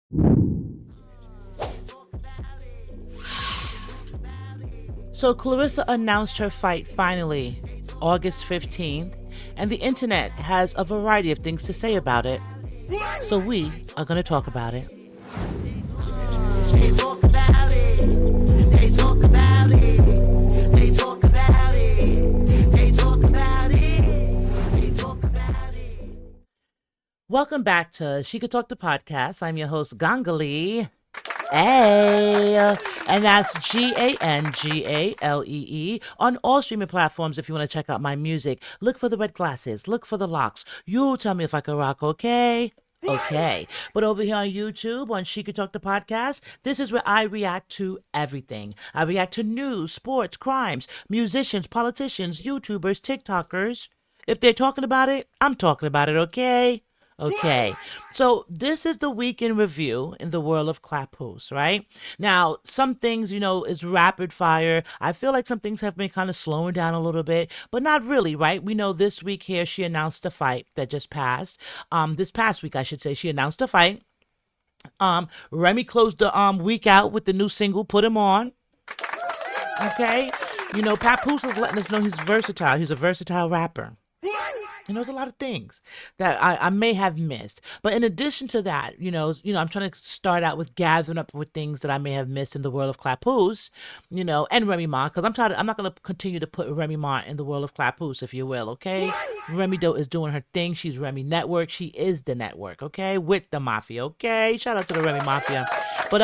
So Claressa announced her fight finally, August 15th, and the internet has a variety of things to say about it. So we are going to talk about it. They talk about it. They talk about it. They talk about it. They talk about it. They talk about it. Welcome back to She Could Talk the Podcast. I'm your host, Gangalee. And that's Gangalee on all streaming platforms. If you want to check out my music, look for the red glasses, look for the locks. You tell me if I can rock, okay? Okay. But over here on YouTube, on She Could Talk the Podcast, this is where I react to everything. I react to news, sports, crimes, musicians, politicians, YouTubers, TikTokers. If they're talking about it, I'm talking about it, okay? Okay, so this is the week in review in the world of claphouse, right? Now, some things, is rapid fire. I feel like some things have been kind of slowing down a little bit, but not really, right? We know this week here she announced a fight that just passed. This past week, I should say, she announced a fight. Remy closed the week out with the new single, Put Him On. Okay, Papoose is letting us know he's versatile. He's a versatile rapper. There's a lot of things that I may have missed. But in addition to that, I'm trying to start out with gathering up with things that I may have missed in the world of claphouse, and Remy Ma, because I'm not going to continue to put Remy Ma in the world of claphouse, if you will, okay? Remy Doe is doing her thing. She's Remy Network. She is the network, okay? With the Mafia, okay? Shout out to the Remy Mafia. But,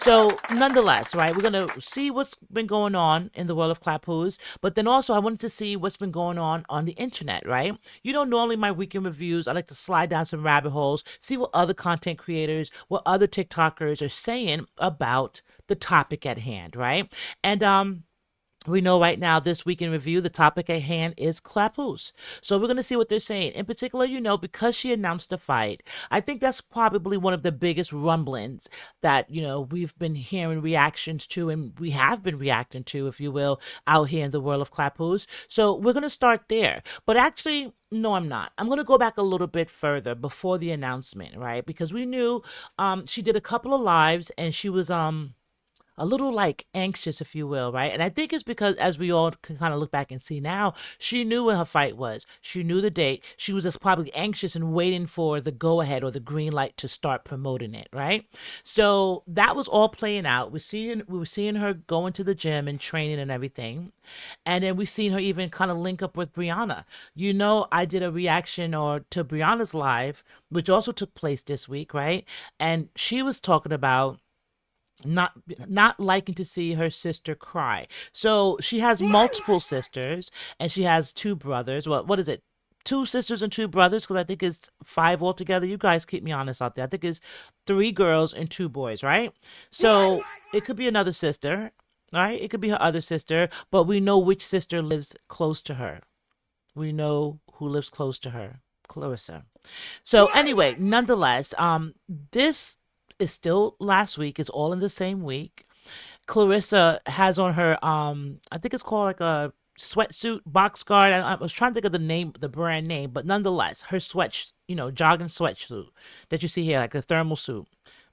so nonetheless, right, we're going to see what's been going on in the world of claphouse, but then also I wanted to see what's been going on the internet, right? Normally my weekend reviews, I like to slide down some rabbit holes, see what other content creators, what other TikTokers are saying about the topic at hand, right? And we know right now, this week in review, the topic at hand is claphouse. So we're going to see what they're saying. In particular, because she announced the fight, I think that's probably one of the biggest rumblings that, we've been hearing reactions to, and we have been reacting to, if you will, out here in the world of claphouse. So we're going to start there. But actually, no, I'm not. I'm going to go back a little bit further before the announcement, right? Because we knew she did a couple of lives and she was a little like anxious, if you will, right? And I think it's because, as we all can kind of look back and see now, she knew when her fight was. She knew the date. She was just probably anxious and waiting for the go ahead or the green light to start promoting it, right? So that was all playing out. We were seeing her going to the gym and training and everything. And then we seen her even kind of link up with Brianna. I did a reaction to Brianna's live, which also took place this week, right? And she was talking about not liking to see her sister cry. So she has multiple sisters and she has two brothers. Well, what is it? Two sisters and two brothers, because I think it's five altogether. You guys keep me honest out there. I think it's three girls and two boys, right? So it could be another sister, right? It could be her other sister, but we know which sister lives close to her. We know who lives close to her, Claressa. So anyway, nonetheless, this is still last week. It's all in the same week. Claressa has on her, I think it's called like a sweatsuit, box guard. I was trying to think of the name, the brand name, but nonetheless, her jogging sweatsuit that you see here, like a thermal suit.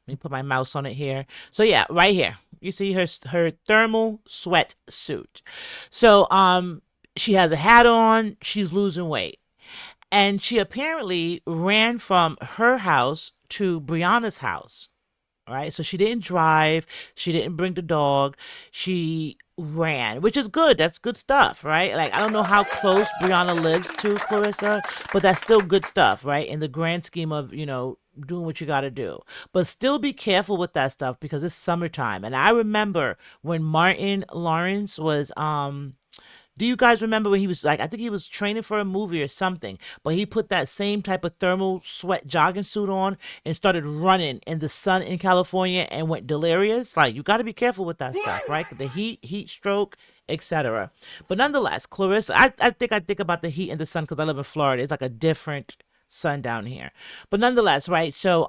Let me put my mouse on it here. So yeah, right here, you see her thermal sweatsuit. So she has a hat on. She's losing weight. And she apparently ran from her house to Brianna's house, right? So she didn't drive. She didn't bring the dog. She ran, which is good. That's good stuff, right? Like, I don't know how close Brianna lives to Claressa, but that's still good stuff, right? In the grand scheme of, doing what you got to do. But still be careful with that stuff because it's summertime. And I remember when Martin Lawrence was, do you guys remember when he was like, I think he was training for a movie or something, but he put that same type of thermal sweat jogging suit on and started running in the sun in California and went delirious? Like, you got to be careful with that stuff, right? The heat stroke, etc. But nonetheless, Claressa, I think about the heat and the sun because I live in Florida. It's like a different sun down here. But nonetheless, right? So,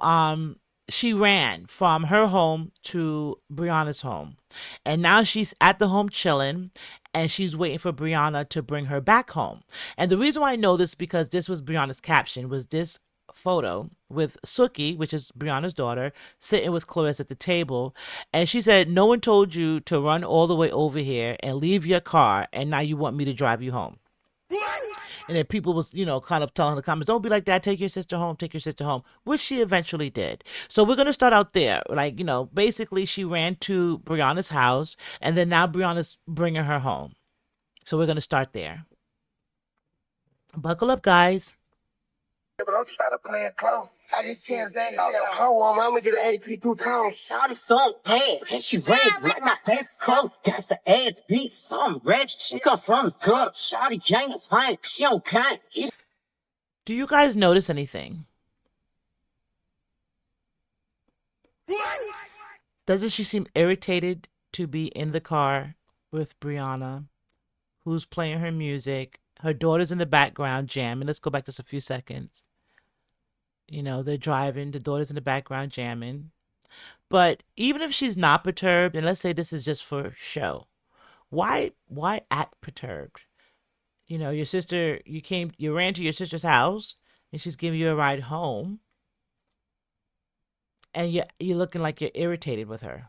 she ran from her home to Brianna's home. And now she's at the home chilling and she's waiting for Brianna to bring her back home. And the reason why I know this because this was Brianna's caption was this photo with Suki, which is Brianna's daughter, sitting with Clarissa at the table. And she said, no one told you to run all the way over here and leave your car, and now you want me to drive you home. And then people was, kind of telling the comments, don't be like that. Take your sister home. Take your sister home, which she eventually did. So we're going to start out there. Like, basically she ran to Brianna's house, and then now Brianna's bringing her home. So we're going to start there. Buckle up, guys. But I'm trying to play it close. I just can't stay. Hold on, I'm gonna get an AP 2 times. Shawty so bad, and she red like my face cold. Got the ass beat, some red. She come from the gutter. Shawty ain't fine, she don't kind. Do you guys notice anything? Doesn't she seem irritated to be in the car with Brianna, who's playing her music? Her daughter's in the background jamming. Let's go back just a few seconds. They're driving. The daughter's in the background jamming. But even if she's not perturbed, and let's say this is just for show, why act perturbed? Your sister, you ran to your sister's house, and she's giving you a ride home, and you're looking like you're irritated with her.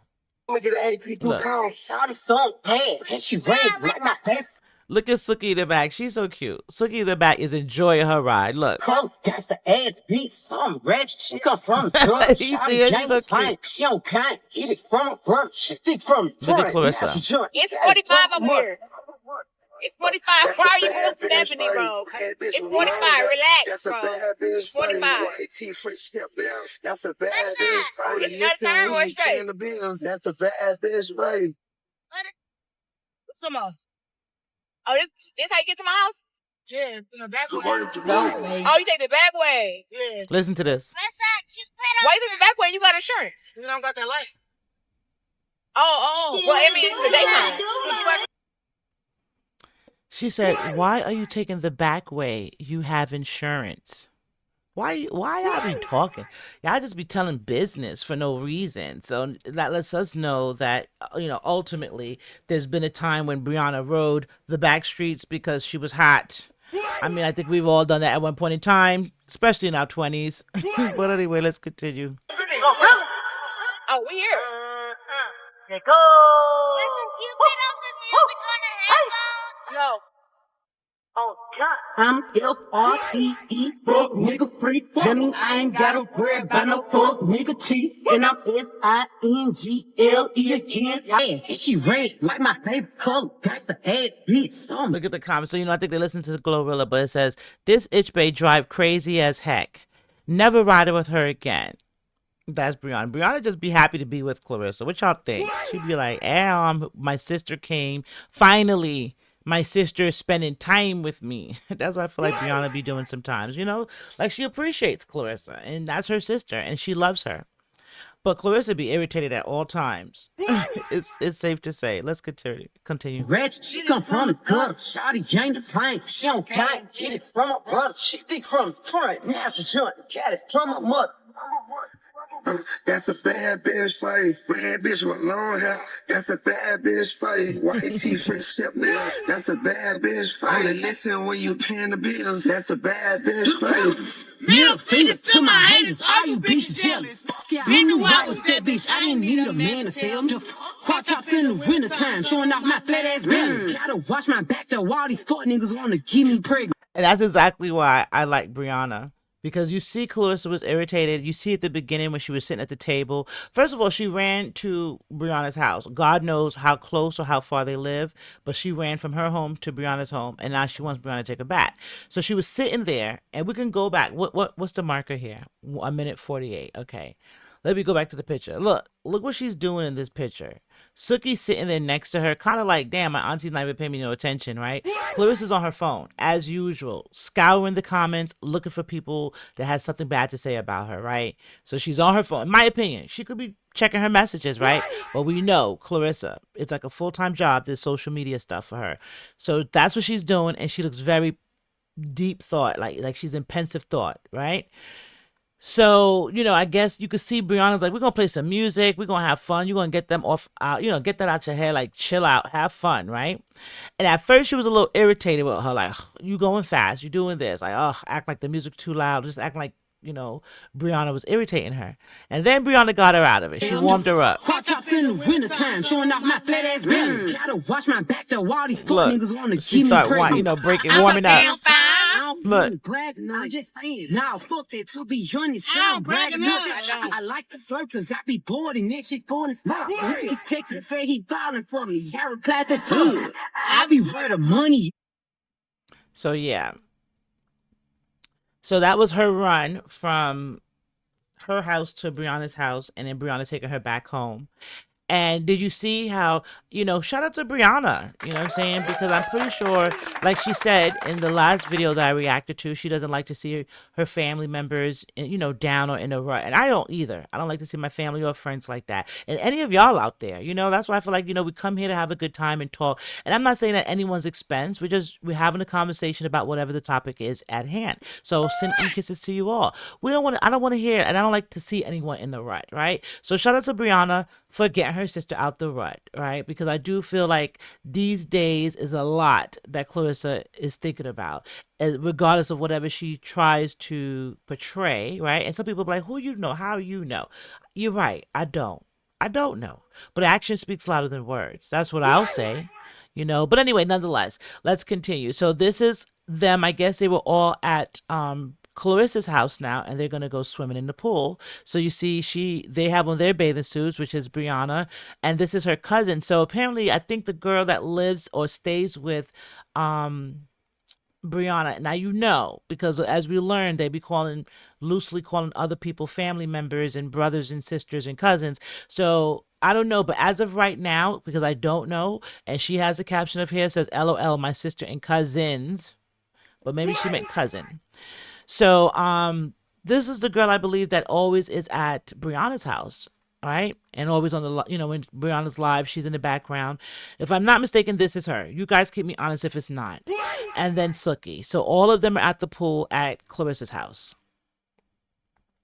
I'm gonna get an AP 2 times. Shawty so bad, and she red like my face. Look at Suki in the back. She's so cute. Suki in the back is enjoying her ride. Look. Cold, got the ass beat, some red. She come from the gutter. Shawty ain't so fine, she don't kind. Get it from a bird, she think from the front. Look at Clarissa. It's 45 over here. It's 45. Why are you going 70, bro? It's 45. Relax, bro. It's 45. That's a bad bitch. It's not turn or straight. That's a bad bitch, buddy. Some more. Oh, this how you get to my house? Yeah, in the back way. Oh, you take the back way. Yeah. Listen to this. Why you take the back way? You got insurance. You don't got that light. Oh. Well, I mean, the daytime. She said, why are you taking the back way? You have insurance. Why y'all be talking? Y'all just be telling business for no reason. So that lets us know that, ultimately there's been a time when Brianna rode the back streets because she was hot. I mean, I think we've all done that at one point in time, especially in our 20s. But anyway, let's continue. Oh, we here. There goes. Listen, Cupid also music on the headphones. No. Oh, God. I'm F-R-E-E, fuck nigga free. That mean I ain't gotta worry about no fuck nigga cheat. And I'm S-I-N-G-L-E again. And she red like my favorite color. Got the ass beat some. Look at the comments. So, I think they listen to Glorilla, but it says, this itch bay drive crazy as heck. Never ride it with her again. That's Brianna. Brianna just be happy to be with Clarissa. What y'all think? She'd be like, my sister came. Finally. My sister is spending time with me. That's what I feel like Brianna be doing sometimes, Like she appreciates Clarissa, and that's her sister, and she loves her. But Clarissa be irritated at all times. It's safe to say. Let's continue. Red, she come from the gutter. Shawty ain't fine, she don't kind. Get it from her brother. She think from the front. Now she joint. Got it from her mother. That's a bad bitch fight. Bad bitch with long hair. That's a bad bitch fight. White t-shirt step down. That's a bad bitch fight. Only listen when you paying the bills. That's a bad bitch fight. Middle fingers to my haters, all you bitches jealous. Been knew I was that bitch, I didn't need a man to tell me. Crop tops in the wintertime, showing off my fat ass belly. Gotta watch my back though, all these fuck niggas wanna keep me pregnant. And that's exactly why I like Brianna. Because you see Clarissa was irritated. You see at the beginning when she was sitting at the table. First of all, she ran to Brianna's house. God knows how close or how far they live. But she ran from her home to Brianna's home. And now she wants Brianna to take her back. So she was sitting there. And we can go back. What's the marker here? 1:48. Okay. Let me go back to the picture. Look what she's doing in this picture. Suki's sitting there next to her, kind of like, damn, my auntie's not even paying me no attention, right? Clarissa's on her phone, as usual, scouring the comments, looking for people that has something bad to say about her, right? So she's on her phone. In my opinion, she could be checking her messages, right? But we know Clarissa, it's like a full-time job, this social media stuff for her. So that's what she's doing, and she looks very deep thought, like she's in pensive thought, right? So, I guess you could see Brianna's like, we're going to play some music. We're going to have fun. You're going to get them off, get that out your head, like chill out, have fun, right? And at first she was a little irritated with her, like, you going fast, you doing this. Like, act like the music too loud. Just act like Brianna was irritating her. And then Brianna got her out of it. She warmed her up. Crop tops in the wintertime, showing off my fat ass belly. Gotta watch my back though, all these fuck Look, niggas wanna she keep me start pregnant. warming up. Look. Bragging, I'm just saying. Nah, fuck that, to be honest. I'm bragging up. I like the flirt cause I be bored and that shit's fun as fuck. He texted and said he filing for me. I replied, that's tough. I be worth the money. So yeah. So that was her run from her house to Brianna's house, and then Brianna taking her back home. And did you see how, shout out to Brianna, you know what I'm saying? Because I'm pretty sure, like she said in the last video that I reacted to, she doesn't like to see her family members, down or in a rut. And I don't either. I don't like to see my family or friends like that. And any of y'all out there, that's why I feel like, we come here to have a good time and talk. And I'm not saying at anyone's expense. We're having a conversation about whatever the topic is at hand. So send kisses to you all. I don't want to hear, and I don't like to see anyone in the rut, right? So shout out to Brianna for getting her sister out the rut, right? Because I do feel like these days is a lot that Claressa is thinking about, regardless of whatever she tries to portray, right? And some people are like, who you know? How you know? You're right. I don't know. But action speaks louder than words. That's what I'll say, But anyway, nonetheless, let's continue. So this is them. I guess they were all at Claressa's house now, and they're gonna go swimming in the pool. So you see, they have on their bathing suits, which is Brianna, and this is her cousin. So apparently, I think the girl that lives or stays with Brianna. Now because as we learned, they be loosely calling other people family members and brothers and sisters and cousins. So I don't know, but as of right now, because I don't know, and she has a caption of here says, "LOL, my sister and cousins," but maybe she meant cousin. So, this is the girl I believe that always is at Brianna's house, right? And always on the, when Brianna's live, she's in the background. If I'm not mistaken, this is her. You guys keep me honest if it's not. And then Sookie. So all of them are at the pool at Claressa's house.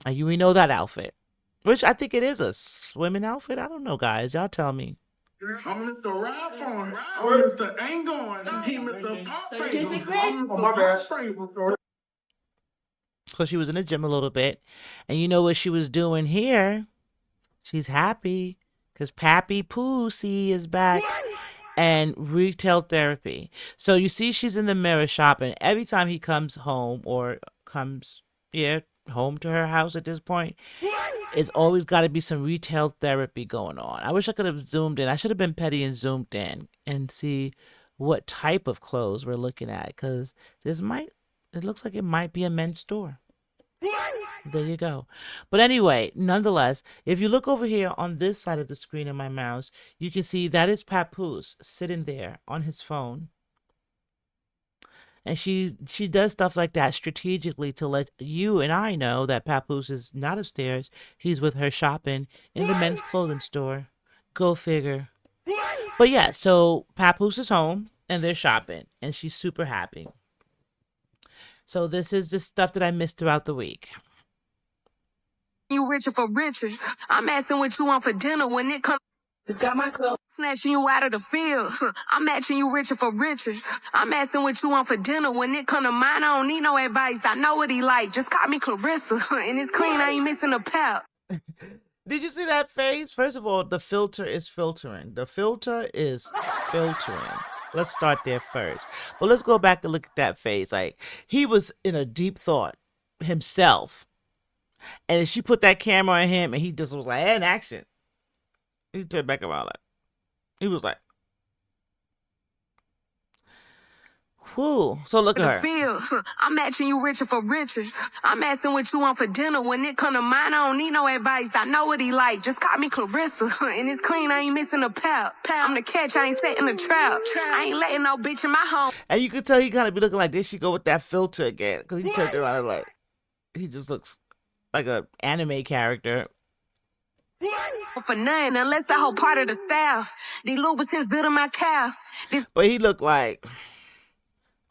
And we know that outfit, which I think it is a swimming outfit. I don't know, guys. Y'all tell me. I'm Mr. Ride Phone. I'm Mr. Ain't Going. He Mr. Oh, my bad. So she was in the gym a little bit. And you know what she was doing here? She's happy because Pappy Pussy is back and retail therapy. So you see she's in the mirror shopping. Every time he comes home or comes, home to her house at this point, it's always got to be some retail therapy going on. I wish I could have zoomed in. I should have been petty and zoomed in and see what type of clothes we're looking at, because it looks like it might be a men's store. There you go. But anyway, nonetheless, if you look over here on this side of the screen in my mouse, you can see that is Papoose sitting there on his phone. And she does stuff like that strategically to let you and I know that Papoose is not upstairs. He's with her shopping in the men's clothing store. Go figure. But yeah, so Papoose is home and they're shopping and she's super happy. So this is the stuff that I missed throughout the week. You richer for riches. I'm asking what you want for dinner when it comes. Just got my clothes. Snatching you out of the field. I'm matching you richer for riches. I'm asking what you want for dinner when it come to mine. I don't need no advice. I know what he like. Just call me Claressa. And it's clean. I ain't missing a pal. Did you see that face? First of all, the filter is filtering. The filter is filtering. Let's start there first. But let's go back and look at that face. Like, he was in a deep thought himself. And she put that camera on him and he just was like, in action. He turned back around like, he was like, whoo. So look at her. I'm matching you richer for riches. I'm asking what you want for dinner when it come to mine. I don't need no advice. I know what he like. Just call me Claressa. And it's clean. I ain't missing a pal. I'm the catch. I ain't setting a trap. I ain't letting no bitch in my home. And you could tell he kind of be looking like this. She go with that filter again. Because he turned around and like, he just looks like an anime character. For nothing, unless the whole part of the staff. These Louboutins building my calves. But he looked like,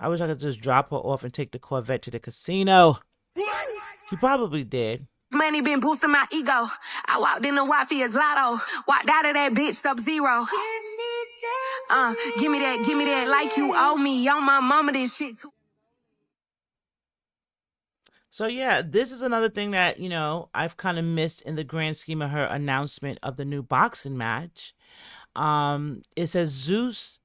I wish I could just drop her off and take the Corvette to the casino. He probably did. Money been boosting my ego. I walked in the Wi-Fi's lotto. Walked out of that bitch Sub-Zero. Give me that like you owe me. On my mama, this shit too. So yeah, this is another thing that, I've kind of missed in the grand scheme of her announcement of the new boxing match. It says Zeus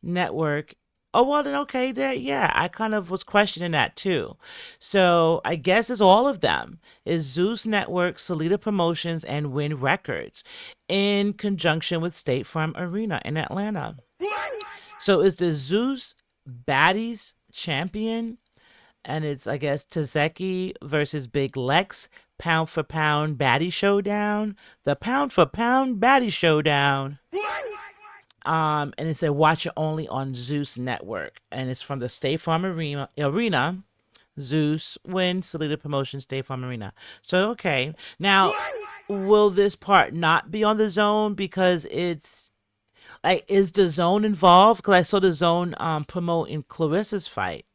Network. Oh well, then okay, there. Yeah, I kind of was questioning that too. So I guess it's all of them. Is Zeus Network, Salida Promotions, and Win Records, in conjunction with State Farm Arena in Atlanta. So is the Zeus Baddies champion, and it's I guess Tazeki versus Big Lex. Pound for pound baddie showdown. The pound for pound baddie showdown. And it said watch it only on Zeus Network, and it's from the State Farm Arena. Zeus Win Salida Promotion State Farm Arena. So okay, now will this part not be on the Zone because it's like is the Zone involved? Because I saw the Zone promoting Clarissa's fight.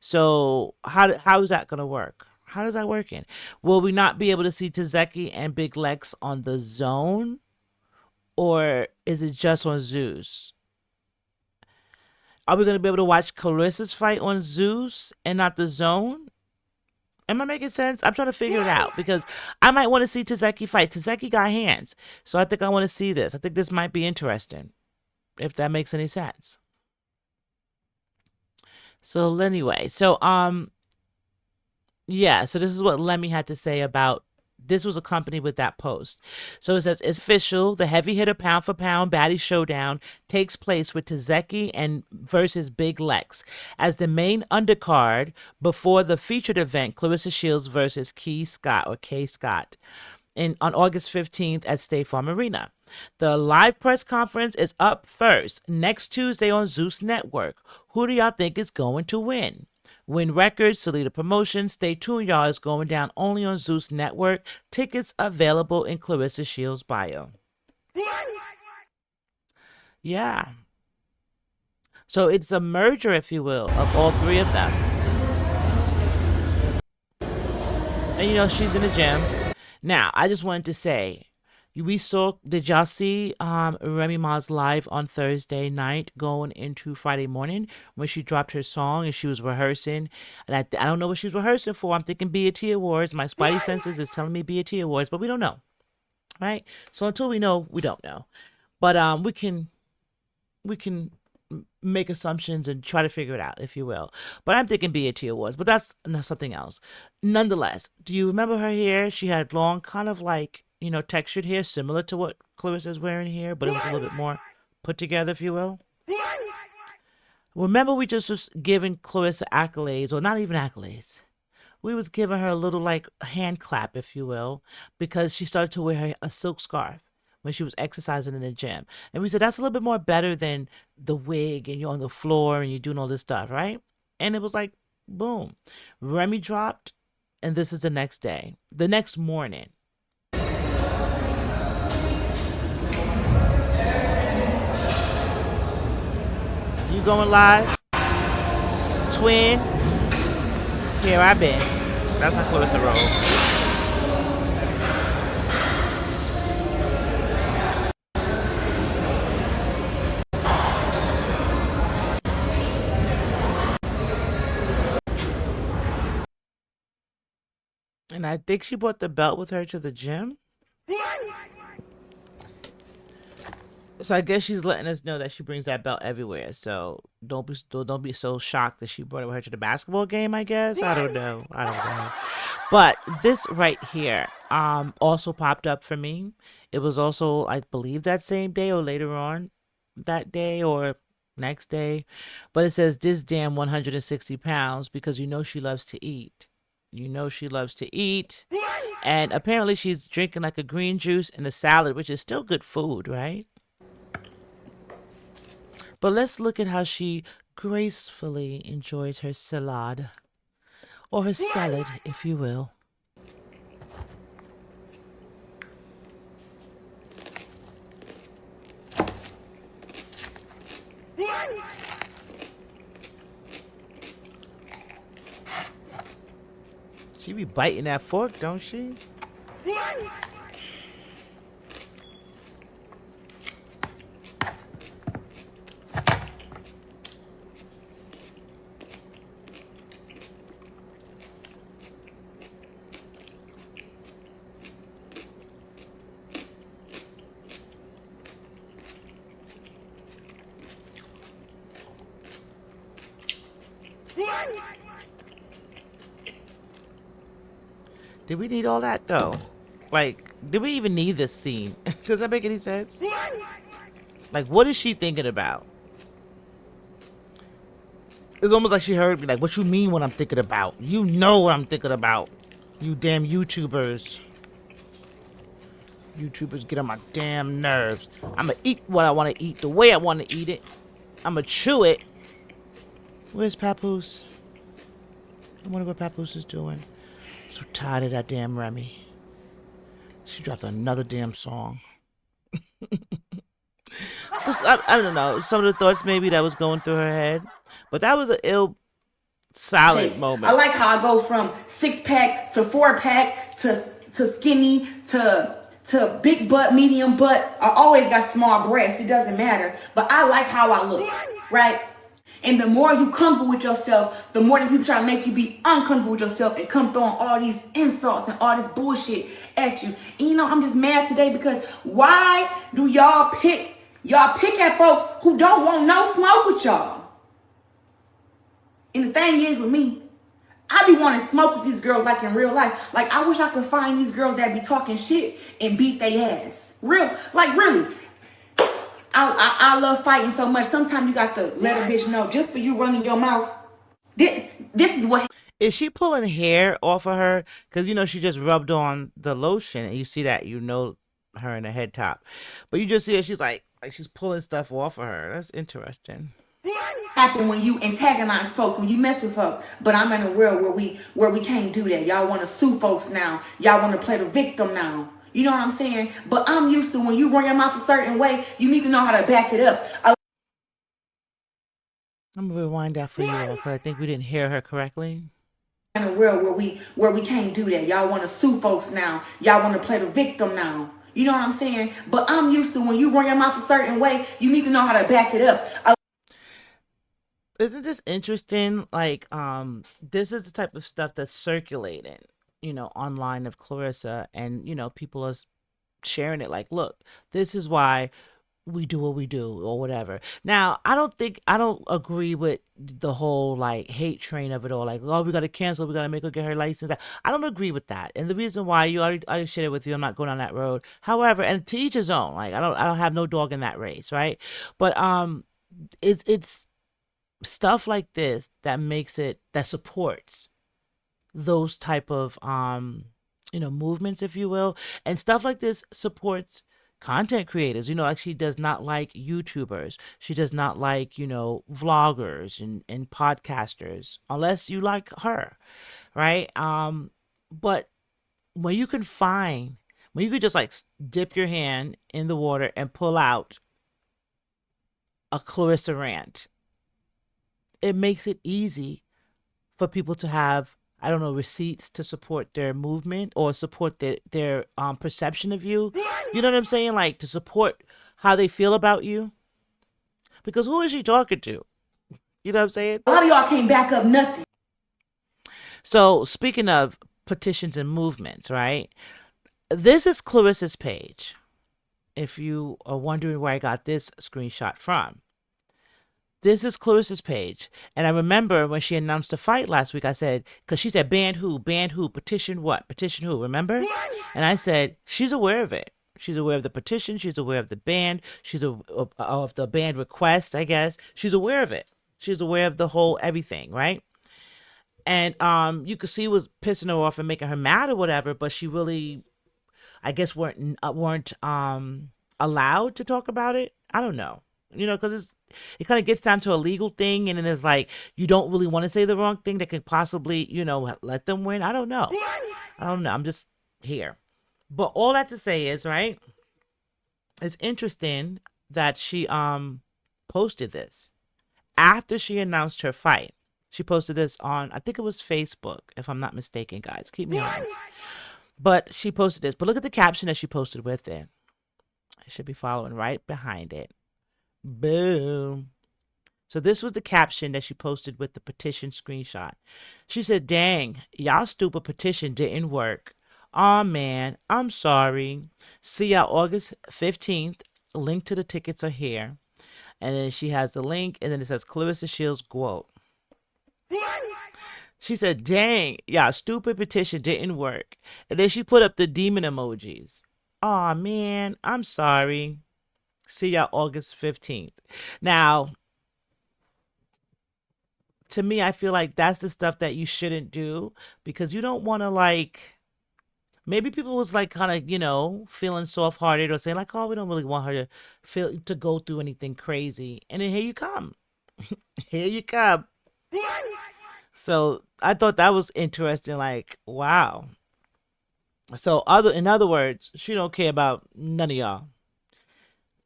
So how is that gonna work? How does that work in? Will we not be able to see Tazeki and Big Lex on the Zone, or is it just on Zeus? Are we going to be able to watch Clarissa's fight on Zeus and not the Zone? Am I making sense? I'm trying to figure it out because I might want to see Tazeki fight. Tazeki got hands. So I think I want to see this. I think this might be interesting, if that makes any sense. So anyway, yeah, so this is what Lemmy had to say about this was accompanied with that post. So it says, it's official. The heavy hitter pound for pound baddie showdown takes place with Tazeki and versus Big Lex as the main undercard before the featured event, Claressa Shields versus Key Scott or Kay Scott on August 15th at State Farm Arena. The live press conference is up first next Tuesday on Zeus Network. Who do y'all think is going to win? Win Records, Salida Promotions. Stay tuned, y'all. It's going down only on Zeus Network. Tickets available in Claressa Shields' bio. Yeah. So it's a merger, if you will, of all three of them. And she's in the gym. Now, I just wanted to say, did y'all see Remy Ma's live on Thursday night going into Friday morning when she dropped her song and she was rehearsing? And I don't know what she was rehearsing for. I'm thinking BET Awards. My spidey senses is telling me BET Awards, but we don't know, right? So until we know, we don't know. But we can make assumptions and try to figure it out, if you will. But I'm thinking BET Awards, but that's something else. Nonetheless, do you remember her hair? She had long, kind of like, textured hair, similar to what Clarissa's wearing here, but it was a little bit more put together, if you will. Remember we just was giving Claressa accolades, or not even accolades. We was giving her a little like hand clap, if you will, because she started to wear a silk scarf when she was exercising in the gym. And we said, that's a little bit more better than the wig and you're on the floor and you're doing all this stuff, right? And it was like, boom. Remy dropped, and this is the next day. The next morning. You going live? Twin? Here I been. That's how Claressa rolls. And I think she brought the belt with her to the gym. So I guess she's letting us know that she brings that belt everywhere. So don't be so shocked that she brought it with her to the basketball game, I guess. I don't know. But this right here also popped up for me. It was also, I believe, that same day or later on that day or next day. But it says this damn 160 pounds because she loves to eat. She loves to eat. And apparently she's drinking like a green juice and a salad, which is still good food, right? But let's look at how she gracefully enjoys her salad. Or her salad, if you will. She be biting that fork, don't she? Did we need all that though? Like, did we even need this scene? Does that make any sense? Like, what is she thinking about? It's almost like she heard me. Like, what you mean what I'm thinking about? You know what I'm thinking about. You damn YouTubers. YouTubers get on my damn nerves. I'ma eat what I want to eat the way I want to eat it. I'ma chew it. Where's Papoose? I wonder what Papoose is doing. I'm so tired of that damn Remy. She dropped another damn song. Just, I don't know. Some of the thoughts maybe that was going through her head. But that was an ill, solid moment. I like how I go from 6-pack to 4-pack to skinny to big butt, medium butt. I always got small breasts. It doesn't matter. But I like how I look, right? And the more you comfortable with yourself, the more that people try to make you be uncomfortable with yourself and come throwing all these insults and all this bullshit at you. And you know, I'm just mad today because why do y'all pick at folks who don't want no smoke with y'all? And the thing is with me, I be wanting to smoke with these girls like in real life. Like, I wish I could find these girls that be talking shit and beat their ass. Real, like really. I love fighting so much. Sometimes you got to let a bitch know just for you running your mouth. This is what. Is she pulling hair off of her? Because, you know, she just rubbed on the lotion and you see that, you know, her in the head top. But you just see her, she's like she's pulling stuff off of her. That's interesting. Happen when you antagonize folk, when you mess with folk. But I'm in a world where we can't do that. Y'all want to sue folks now. Y'all want to play the victim now. You know what I'm saying? But I'm used to when you run your mouth a certain way, you need to know how to back it up. I'm gonna rewind that for you all because I think we didn't hear her correctly. In a world where we can't do that. Y'all want to sue folks now. Y'all want to play the victim now. You know what I'm saying? But I'm used to when you run your mouth a certain way, you need to know how to back it up. Isn't this interesting? Like, this is the type of stuff that's circulating, you know, online of Claressa, and you know, people are sharing it. Like, look, this is why we do what we do, or whatever. Now, I don't agree with the whole like hate train of it all. Like, oh, we got to cancel, we got to make her get her license. I don't agree with that, and the reason why I shared it with you. I'm not going on that road. However, and to each his own. Like, I don't have no dog in that race, right? But it's stuff like this that makes it that supports those type of you know, movements, if you will, and stuff like this supports content creators. You know, like, she does not like YouTubers, she does not like, you know, vloggers and podcasters unless you like her, right? But when you can find, when you could just like dip your hand in the water and pull out a Claressa rant, it makes it easy for people to have, I don't know, receipts to support their movement or support their perception of you. You know what I'm saying? Like, to support how they feel about you. Because who is she talking to? You know what I'm saying? A lot of y'all can't back up nothing. So, speaking of petitions and movements, right? This is Claressa's page. If you are wondering where I got this screenshot from. This is Claressa's page. And I remember when she announced the fight last week, I said, because she said, ban who, petition what, petition who, remember? And I said, she's aware of it. She's aware of the petition. She's aware of the ban. She's of the band request, I guess. She's aware of it. She's aware of the whole everything, right? And you could see it was pissing her off and making her mad or whatever, but she really, I guess, weren't allowed to talk about it. I don't know. You know, because it kind of gets down to a legal thing, and then it's like you don't really want to say the wrong thing that could possibly, you know, let them win. I don't know. I'm just here. But all that to say is, right, it's interesting that she posted this after she announced her fight. She posted this on, I think it was Facebook, if I'm not mistaken, guys. Keep me honest. But she posted this. But look at the caption that she posted with it. I should be following right behind it. Boom. So this was the caption that she posted with the petition screenshot. She said, dang, y'all stupid petition didn't work. Aw, man, I'm sorry. See y'all August 15th. Link to the tickets are here. And then she has the link, and then it says Claressa Shields quote. She said, dang, yeah, stupid petition didn't work. And then she put up the demon emojis. Aw, man, I'm sorry. See y'all August 15th. Now, to me, I feel like that's the stuff that you shouldn't do because you don't want to like. Maybe people was like kind of, feeling soft hearted or saying like, oh, we don't really want her to feel to go through anything crazy. And then here you come. Here you come. So I thought that was interesting. Like, wow. So in other words, she don't care about none of y'all.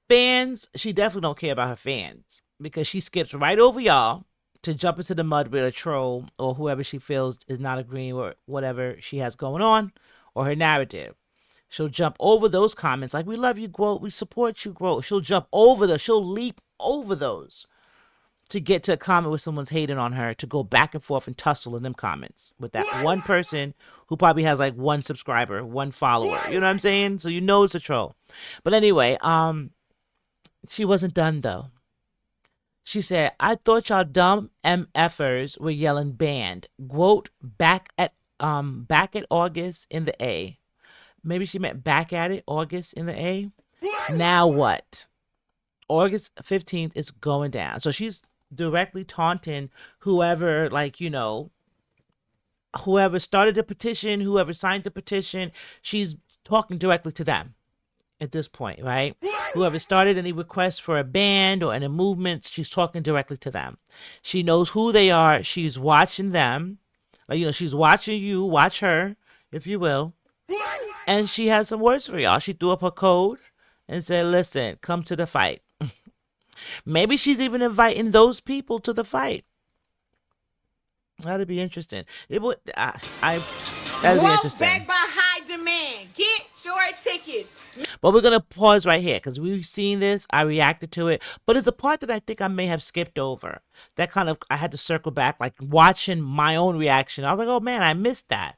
Fans, she definitely don't care about her fans because she skips right over y'all to jump into the mud with a troll or whoever she feels is not agreeing with whatever she has going on or her narrative. She'll jump over those comments like, we love you, Quote. We support you, Quote. She'll jump over those. She'll leap over those to get to a comment where someone's hating on her to go back and forth and tussle in them comments with that one person who probably has like one subscriber, one follower. You know what I'm saying? So you know it's a troll. But anyway, she wasn't done though. She said, I thought y'all dumb MFers were yelling banned. Quote, back at August in the A. Maybe she meant back at it, August in the A. Now what? August 15th is going down. So she's directly taunting whoever, whoever started the petition, whoever signed the petition. She's talking directly to them at this point, right? Whoever started any requests for a band or any movements, she's talking directly to them. She knows who they are. She's watching them. She's watching you, watch her, if you will. And she has some words for y'all. She threw up her code and said, listen, come to the fight. Maybe she's even inviting those people to the fight. That'd be interesting. It would. That'd be interesting. Back by high demand. Get your tickets. But we're gonna pause right here because we've seen this. I reacted to it, but it's a part that I think I may have skipped over. That kind of I had to circle back, like watching my own reaction. I was like, oh man, I missed that,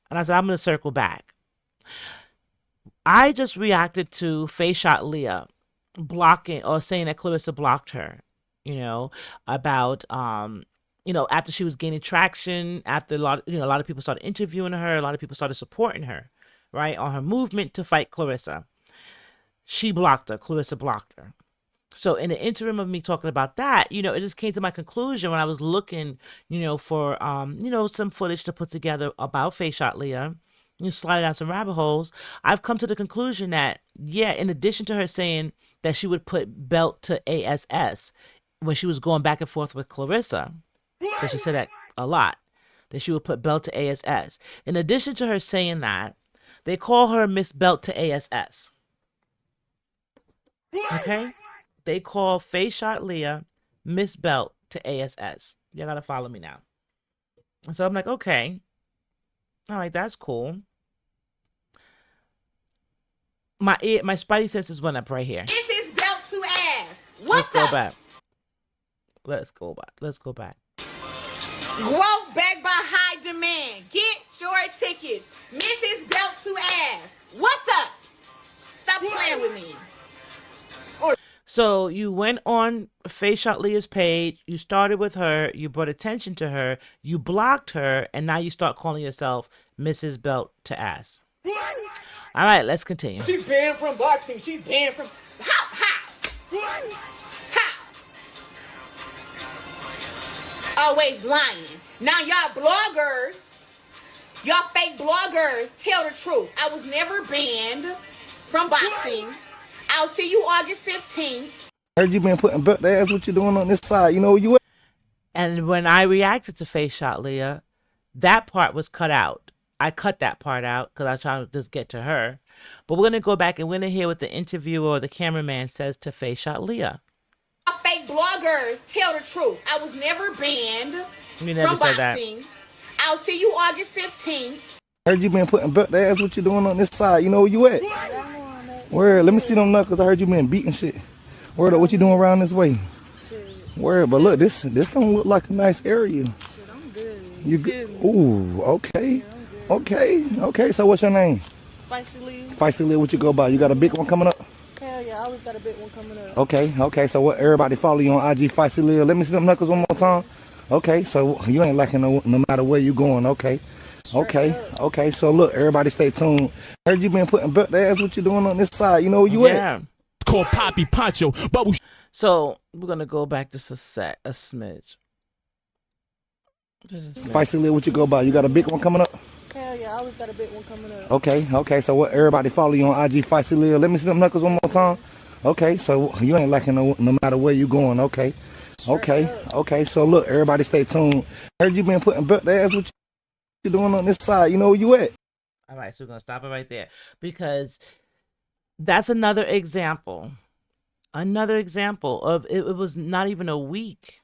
and I said I'm gonna circle back. I just reacted to Face Shot Leah blocking or saying that Claressa blocked her, about after she was gaining traction, after a lot of people started interviewing her, a lot of people started supporting her, right, on her movement to fight Claressa. She blocked her. Claressa blocked her. So in the interim of me talking about that, it just came to my conclusion when I was looking, for some footage to put together about Face Shot Leah. Slide down some rabbit holes. I've come to the conclusion that, in addition to her saying that she would put belt to ASS when she was going back and forth with Claressa, because she said that a lot, that she would put belt to ASS. In addition to her saying that, they call her Miss Belt to ASS. Okay? They call Face Shot Leah Miss Belt to ASS. Y'all gotta follow me now. And so I'm like, okay. All right, that's cool. My spidey senses went up right here. This is belt to ass. What's Let's go back. Let's go back. Growth back by high demand. Get your tickets. Mrs. Belt to ass. What's up? Stop playing with me. So you went on Face Shot Leah's page, you started with her, you brought attention to her, you blocked her, and now you start calling yourself Mrs. Belt to ass. All right, let's continue. She's banned from boxing. She's banned from... How? Always lying. Now y'all bloggers, y'all fake bloggers, tell the truth. I was never banned from boxing. I'll see you August 15th. Heard you been putting belt to ass. What you doing on this side? You know where you at? And when I reacted to Face Shot Leah, that part was cut out. I cut that part out because I was trying to just get to her. But we're going to go back and we're going to hear what the interviewer or the cameraman says to Face Shot Leah. Fake bloggers, tell the truth. I was never banned You never from said that. boxing. I'll see you August 15th. Heard you been putting belt to ass. What you doing on this side? You know where you at? Where? Let me see them knuckles. I heard you been beating shit. Word up, what you doing around this way? Word, but look, this don't look like a nice area. Shit, I'm good. You good? Ooh, okay. Okay, so what's your name? Spicy Lee. Spicy Lee, what you go by? You got a big one coming up? Hell yeah, I always got a big one coming up. Okay, so what everybody follow you on IG, Spicy Lee. Let me see them knuckles one more time. Okay, so you ain't lacking no matter where you going. Okay. Okay, okay. So look, everybody stay tuned. Heard you been putting belt ass. What you doing on this side? You know where you at? Yeah. Called Poppy Poncho, but So we're gonna go back just a smidge. Just a smidge. Feisty Lil, what you go by? You got a big one coming up? Hell yeah, I always got a big one coming up. Okay, okay. So what? Everybody follow you on IG, Feisty Lil. Let me see them knuckles one more time. Okay, so you ain't lacking no matter where you going. Okay, okay, okay. So look, everybody stay tuned. Heard you been putting belt ass. What you doing on this side? You know where you at? All right, so we're gonna stop it right there because that's another example. Another example of it was not even a week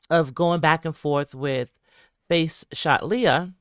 of going back and forth with Face Shot Leah.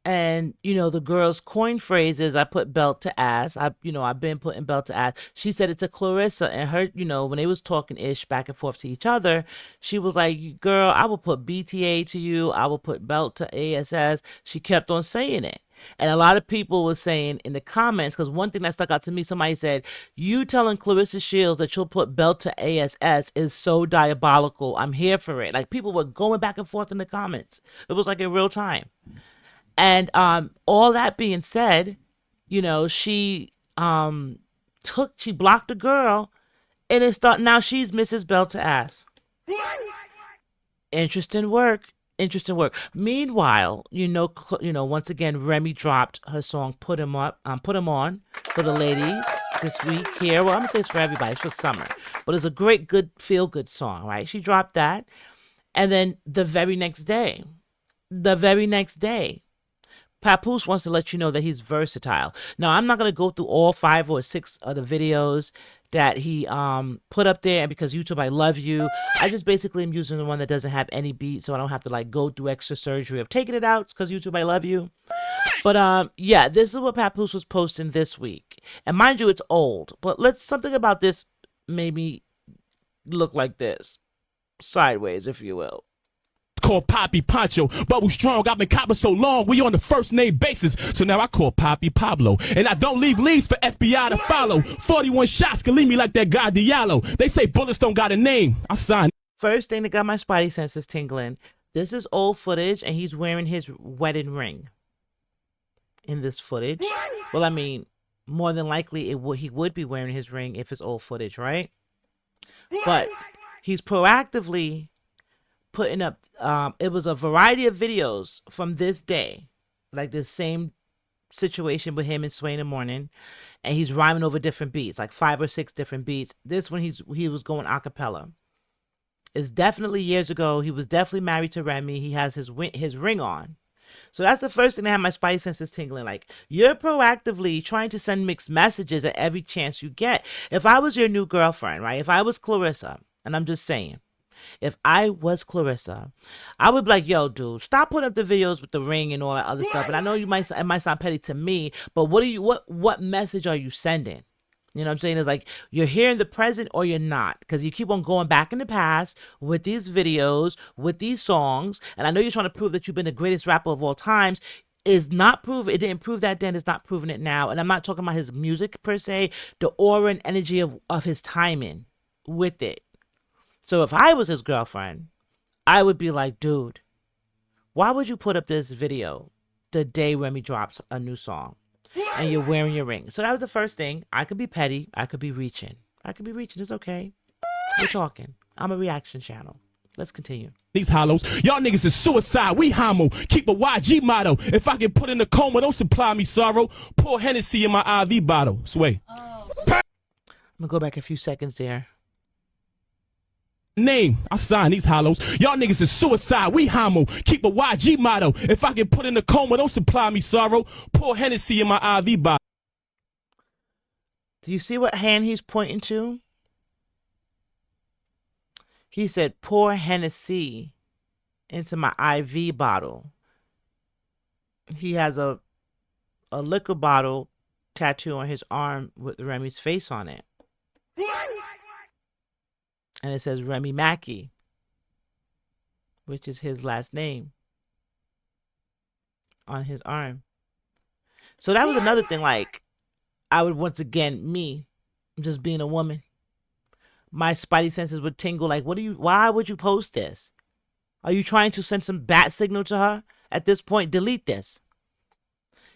And the girl's coin phrase is I put belt to ass. I've been putting belt to ass. She said it to Claressa, and her, when they was talking ish back and forth to each other, she was like, girl, I will put BTA to you, I will put belt to ASS. She kept on saying it. And a lot of people was saying in the comments, because one thing that stuck out to me, somebody said, you telling Claressa Shields that you'll put belt to ASS is so diabolical. I'm here for it. Like, people were going back and forth in the comments. It was like in real time. And all that being said, she she blocked a girl, and now she's Mrs. Bell to ass. Interesting work. Interesting work. Meanwhile, once again, Remy dropped her song "Put 'Em Up," "Put 'Em On" for the ladies this week here. Well, I'm gonna say it's for everybody. It's for summer, but it's a great, good, feel-good song, right? She dropped that, and then the very next day, Papoose wants to let you know that he's versatile. Now, I'm not going to go through all 5 or 6 of the videos that he put up there, and because YouTube, I love you. I just basically am using the one that doesn't have any beat, so I don't have to go through extra surgery of taking it out because YouTube, I love you. But yeah, this is what Papoose was posting this week. And mind you, it's old, but something about this made me look like this. Sideways, if you will. called Poppy Poncho. Bubble strong, I've been copping so long, we on the first name basis. So now I call Poppy Pablo. And I don't leave leads for FBI to follow. 41 shots can leave me like that guy Diallo. They say bullets don't got a name. I signed. First thing that got my spidey senses tingling. This is old footage, and he's wearing his wedding ring in this footage. Well, I mean, more than likely he would be wearing his ring if it's old footage, right? But he's proactively putting up, it was a variety of videos from this day, like the same situation with him and Sway in the morning, and he's rhyming over different beats, like 5 or 6 different beats. This one he was going a cappella. It's definitely years ago. He was definitely married to Remy. He has his ring on. So that's the first thing that had my spidey senses tingling. Like, you're proactively trying to send mixed messages at every chance you get. If I was your new girlfriend, right? If I was Claressa, and I'm just saying, if I was Claressa, I would be like, yo, dude, stop putting up the videos with the ring and all that other stuff. And I know it might sound petty to me, but what message are you sending? You know what I'm saying? It's like, you're here in the present or you're not. Because you keep on going back in the past with these videos, with these songs. And I know you're trying to prove that you've been the greatest rapper of all times. Is not proven. It didn't prove that then. It's not proving it now. And I'm not talking about his music per se. The aura and energy of his timing with it. So if I was his girlfriend, I would be like, dude, why would you put up this video the day Remy drops a new song? And you're wearing your ring. So that was the first thing. I could be petty. I could be reaching. It's okay. We're talking. I'm a reaction channel. Let's continue. These hollows, y'all niggas is suicide. We homo. Keep a YG motto. If I get put in a coma, don't supply me sorrow. Pour Hennessy in my IV bottle. Sway. I'm gonna go back a few seconds there. Name, I sign these hollows. Y'all niggas is suicide. We homo. Keep a YG motto. If I get put in a coma, don't supply me sorrow. Pour Hennessy in my IV bottle. Do you see what hand he's pointing to? He said, pour Hennessy into my IV bottle. He has a liquor bottle tattoo on his arm with Remy's face on it. And it says Remy Mackey, which is his last name, on his arm. So that was another thing. Like, I would once again, me, just being a woman, my spidey senses would tingle. Like, why would you post this? Are you trying to send some bat signal to her? At this point, delete this.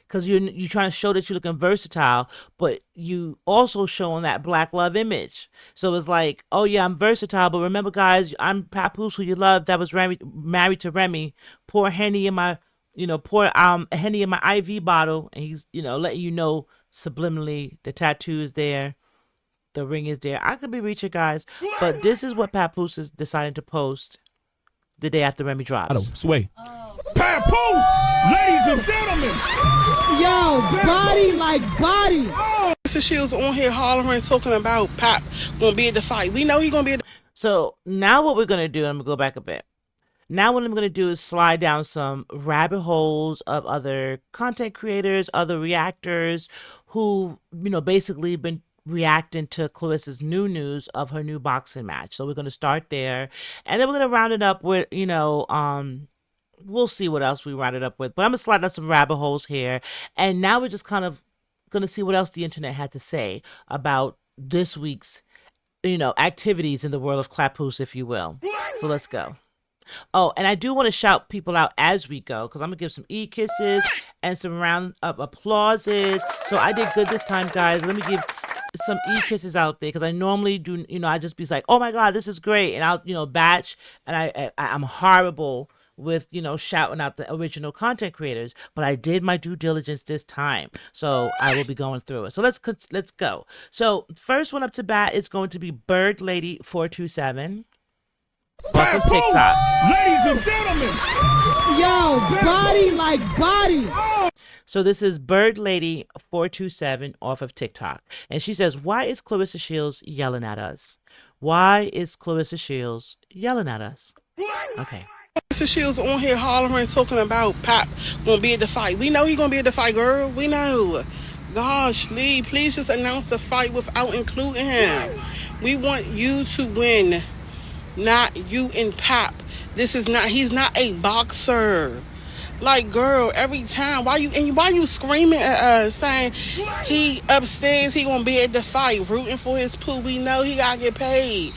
Because you're trying to show that you're looking versatile, but you also showing that black love image. So it's like, oh yeah, I'm versatile, but remember, guys, I'm Papoose, who you love, that was married to Remy. Pour Henny in my, pour Henny in my IV bottle, and he's, letting you know subliminally the tattoo is there, the ring is there. I could be reaching, guys, but this is what Papoose is deciding to post the day after Remy drops. Sway. Papoose, ladies and gentlemen. Yo, body like body. Claressa Shields on here hollering, talking about Pop gonna be at the fight. We know he gonna be at the... So now what we're gonna do, I'm gonna go back a bit. Now what I'm gonna do is slide down some rabbit holes of other content creators, other reactors who, basically been reacting to Claressa's new news of her new boxing match. So we're gonna start there, and then we're gonna round it up with, we'll see what else we round it up with. But I'm gonna slide down some rabbit holes here, and now we're just kind of gonna see what else the internet had to say about this week's, activities in the world of Claphouse, if you will. So let's go. Oh, and I do want to shout people out as we go, because I'm gonna give some e-kisses and some round of applauses. So I did good this time, guys. Let me give some e-kisses out there, because I normally do, I just be like, oh my god, this is great, and I'll batch, and I'm horrible with shouting out the original content creators, but I did my due diligence this time, so I will be going through it. So let's go. So first one up to bat is going to be Bird Lady 427 off of TikTok. Ladies and gentlemen. Yo, body like body. So this is Bird Lady 427 off of TikTok, and she says, "Why is Claressa Shields yelling at us? Why is Claressa Shields yelling at us?" Okay. Claressa Shields on here hollering, talking about Pop gonna be at the fight. We know he gonna be at the fight, girl. We know. Gosh, Lee, please just announce the fight without including him. We want you to win, not you and Pop. He's not a boxer. Like, girl, every time, why you screaming at us, saying he upstairs, he gonna be at the fight, rooting for his poo. We know he gotta get paid.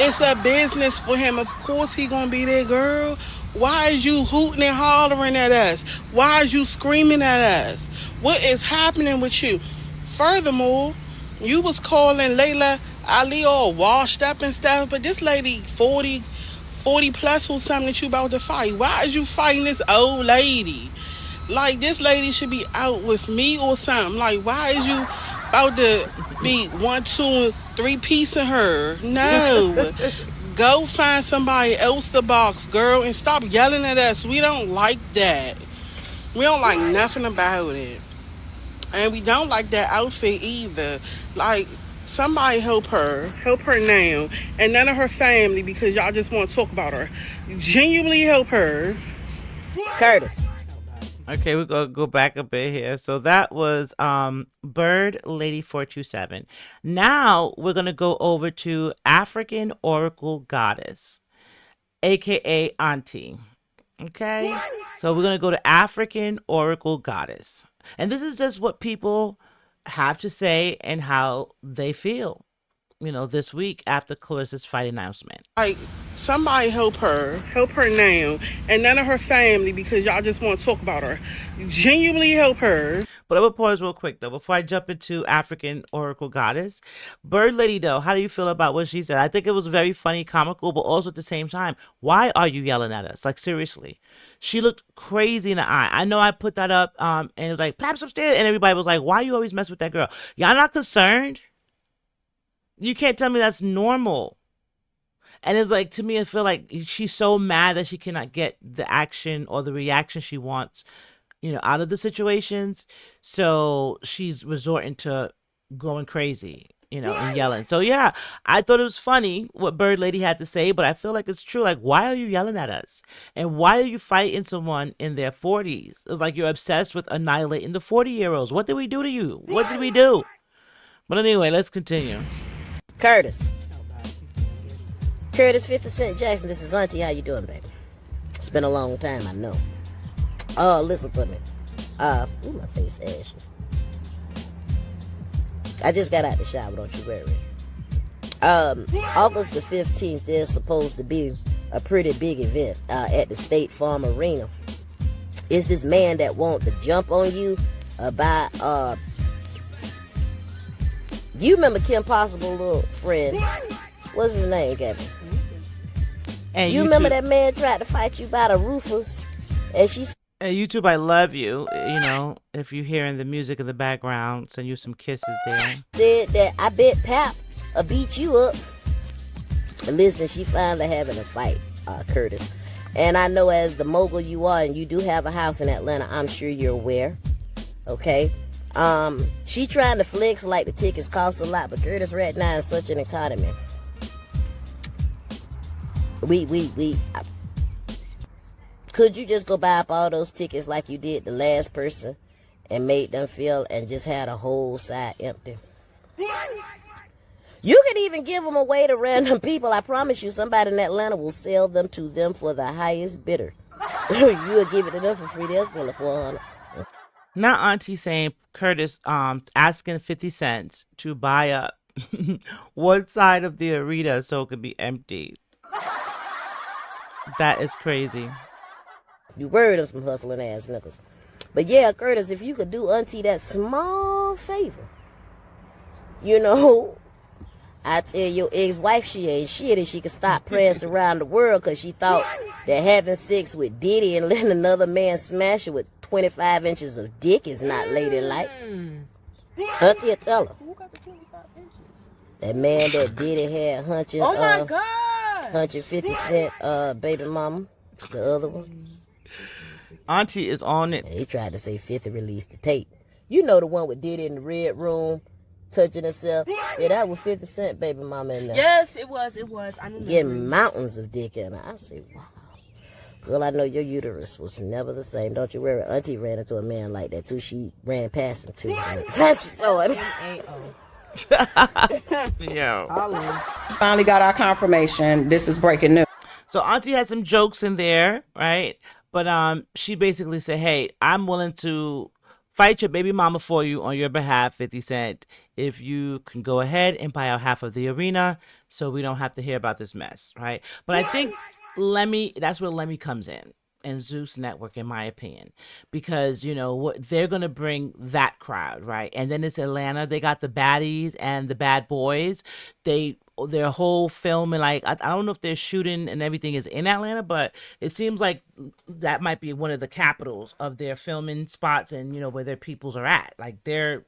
It's a business for him. Of course he gonna be there, girl. Why is you hooting and hollering at us? Why is you screaming at us? What is happening with you? Furthermore, you was calling Layla Ali all washed up and stuff, but this lady 40 plus or something that you about to fight. Why is you fighting this old lady? Like, this lady should be out with me or something. Like, why is you about to be 1, 2, 3 piecing her? No. Go find somebody else to box, girl, and stop yelling at us. We don't like that. We don't like nothing about it. And we don't like that outfit either. Like, somebody help her now, and none of her family, because y'all just want to talk about her. Genuinely help her. Curtis. Okay, we're gonna go back a bit here. So that was Bird Lady 427. Now we're gonna go over to African Oracle Goddess, aka Auntie. Okay, so we're gonna go to African Oracle Goddess, and this is just what people have to say and how they feel, this week after Claressa's fight announcement. Like, somebody help her now, and none of her family, because y'all just want to talk about her. Genuinely help her. But I will pause real quick though before I jump into African Oracle Goddess. Bird Lady though, how do you feel about what she said? I think it was very funny, comical, but also at the same time, why are you yelling at us? Like, seriously. She looked crazy in the eye. I know I put that up and it was like, Paps upstairs, and everybody was like, why you always mess with that girl? Y'all not concerned? You can't tell me that's normal. And it's like, to me, I feel like she's so mad that she cannot get the action or the reaction she wants, out of the situations. So she's resorting to going crazy, and yelling. So yeah, I thought it was funny what Bird Lady had to say, but I feel like it's true. Like, why are you yelling at us? And why are you fighting someone in their 40s? It's like you're obsessed with annihilating the 40-year-olds. What did we do to you? What did we do? But anyway, let's continue. Curtis 50 Cent Jackson, this is Auntie. How you doing, baby? It's been a long time, I know. Oh, listen to me. Ooh, my face ashy. I just got out the shower, don't you worry. August the 15th, there's supposed to be a pretty big event at the State Farm Arena. It's this man that wants to jump on you about, you remember Kim Possible little friend? What's his name, Gabby? And you remember that man tried to fight you by the roofers? And she And YouTube, I love you. You know, if you're hearing the music in the background, send you some kisses there. said that I bet Pap will beat you up. Listen, she finally having a fight, Curtis. And I know as the mogul you are, and you do have a house in Atlanta, I'm sure you're aware. Okay? She trying to flex like the tickets cost a lot, but Curtis right now is such an economy. Could you just go buy up all those tickets like you did the last person and made them feel and just had a whole side empty? You can even give them away to random people. I promise you, somebody in Atlanta will sell them to them for the highest bidder. You will give it to them for free. They'll sell it for $100. Now Auntie saying Curtis asking 50 cents to buy up one side of the arena so it could be emptied. That is crazy. You worried of some hustling ass niggas. But yeah, Curtis, if you could do Auntie that small favor, you know, I tell your ex-wife she ain't shit and she could stop prancing around the world because she thought that having sex with Diddy and letting another man smash her with 25 inches of dick is not ladylike. Auntie, tell her. That man that Diddy had hunching, Oh my God. hunching 50 Cent baby mama, the other one. Auntie is on it. And he tried to say 50 released the tape. You know the one with Diddy in the red room touching himself? Yeah, that was 50 Cent baby mama in there. Yes, it was. I remember. Getting mountains of dick in her. I say, wow. Girl, I know your uterus was never the same. Don't you worry. Auntie ran into a man like that too. She ran past him too. Time she saw him. Yo. Finally got our confirmation. This is breaking news. So Auntie had some jokes in there, right? But she basically said, hey, I'm willing to fight your baby mama for you on your behalf, 50 Cent, if you can go ahead and buy out half of the arena so we don't have to hear about this mess, right? But I think that's where Lemmy comes in and Zeus Network, in my opinion, because, you know, what they're going to bring that crowd, right? And then it's Atlanta. They got the baddies and the bad boys. Their whole film, and like I don't know if they're shooting and everything is in Atlanta, but it seems like that might be one of the capitals of their filming spots, and you know where their peoples are at, like their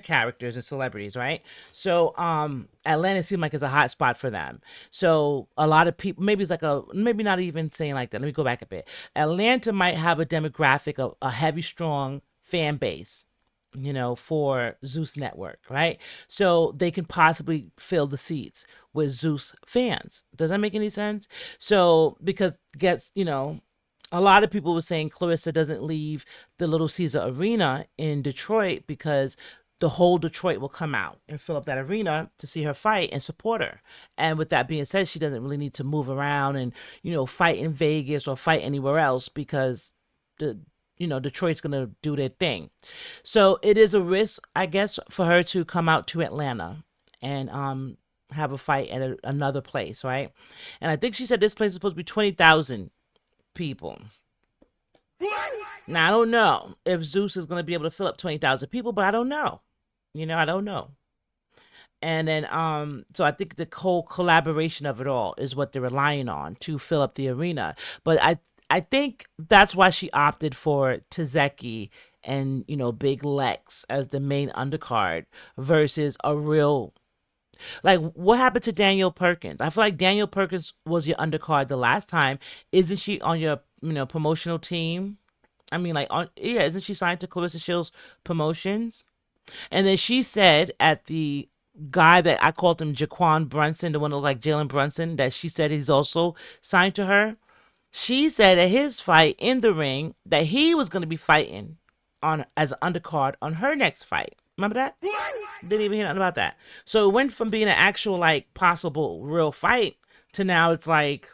characters and celebrities, right? So Atlanta seemed like it's a hot spot for them. So a lot of people, maybe it's like maybe not even saying like that. Let me go back a bit. Atlanta might have a demographic of a heavy, strong fan base, you know, for Zeus Network, right? So they can possibly fill the seats with Zeus fans. Does that make any sense? So because you know, a lot of people were saying Claressa doesn't leave the Little Caesar Arena in Detroit because the whole Detroit will come out and fill up that arena to see her fight and support her. And with that being said, she doesn't really need to move around and, you know, fight in Vegas or fight anywhere else because Detroit's going to do their thing. So it is a risk, I guess, for her to come out to Atlanta and have a fight at another place, right? And I think she said this place is supposed to be 20,000 people. Now, I don't know if Zeus is going to be able to fill up 20,000 people, but I don't know. You know, I don't know. And then, so I think the whole collaboration of it all is what they're relying on to fill up the arena. But I think that's why she opted for Tazeki and, you know, Big Lex as the main undercard versus a real, like, what happened to Danielle Perkins? I feel like Danielle Perkins was your undercard the last time. Isn't she on your, you know, promotional team? I mean, like, isn't she signed to Claressa Shields Promotions? And then she said at the guy that I called him Jaquan Brunson, the one that looked like Jalen Brunson, that she said he's also signed to her. She said at his fight in the ring that he was going to be fighting as an undercard on her next fight. Remember that? Didn't even hear nothing about that. So it went from being an actual, like, possible real fight to now it's like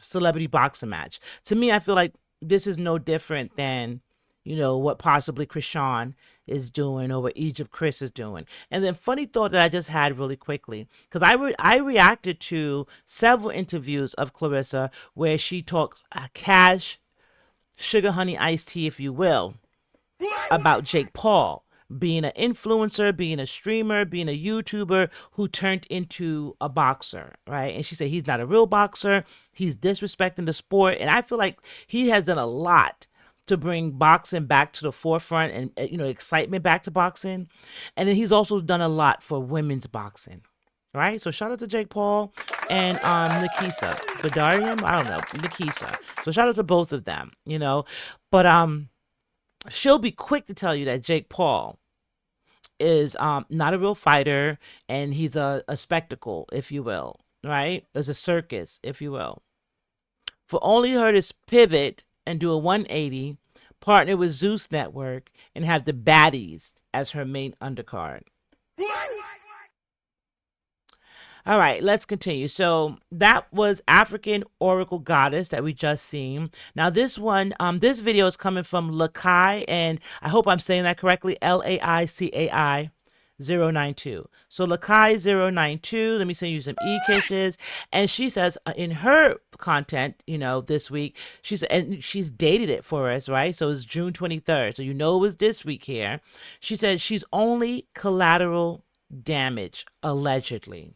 celebrity boxing match. To me, I feel like this is no different than, what possibly Krishan is doing or what Egypt Chris is doing. And then funny thought that I just had really quickly, because I reacted to several interviews of Claressa where she talks cash, sugar honey iced tea, if you will, about Jake Paul being an influencer, being a streamer, being a YouTuber who turned into a boxer, right? And she said he's not a real boxer. He's disrespecting the sport. And I feel like he has done a lot to bring boxing back to the forefront and, excitement back to boxing. And then he's also done a lot for women's boxing. Right? So shout out to Jake Paul and Nikisa. Badarian? I don't know. Nikisa. So shout out to both of them, But she'll be quick to tell you that Jake Paul is not a real fighter, and he's a spectacle, if you will, right? As a circus, if you will. For only her to pivot and do a 180, partner with Zeus Network, and have the baddies as her main undercard. All right, let's continue. So that was African Oracle Goddess that we just seen. Now this one, this video is coming from Lakai, and I hope I'm saying that correctly, Laicai 092. So Lakai 092, let me send you some e-kisses. And she says in her content, this week, she said, and she's dated it for us, right? So it's June 23rd. So it was this week here. She said she's only collateral damage, allegedly.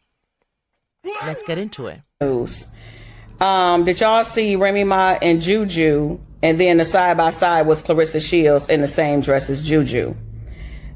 Let's get into it. Did y'all see Remy Ma and Juju? And then the side by side was Claressa Shields in the same dress as Juju.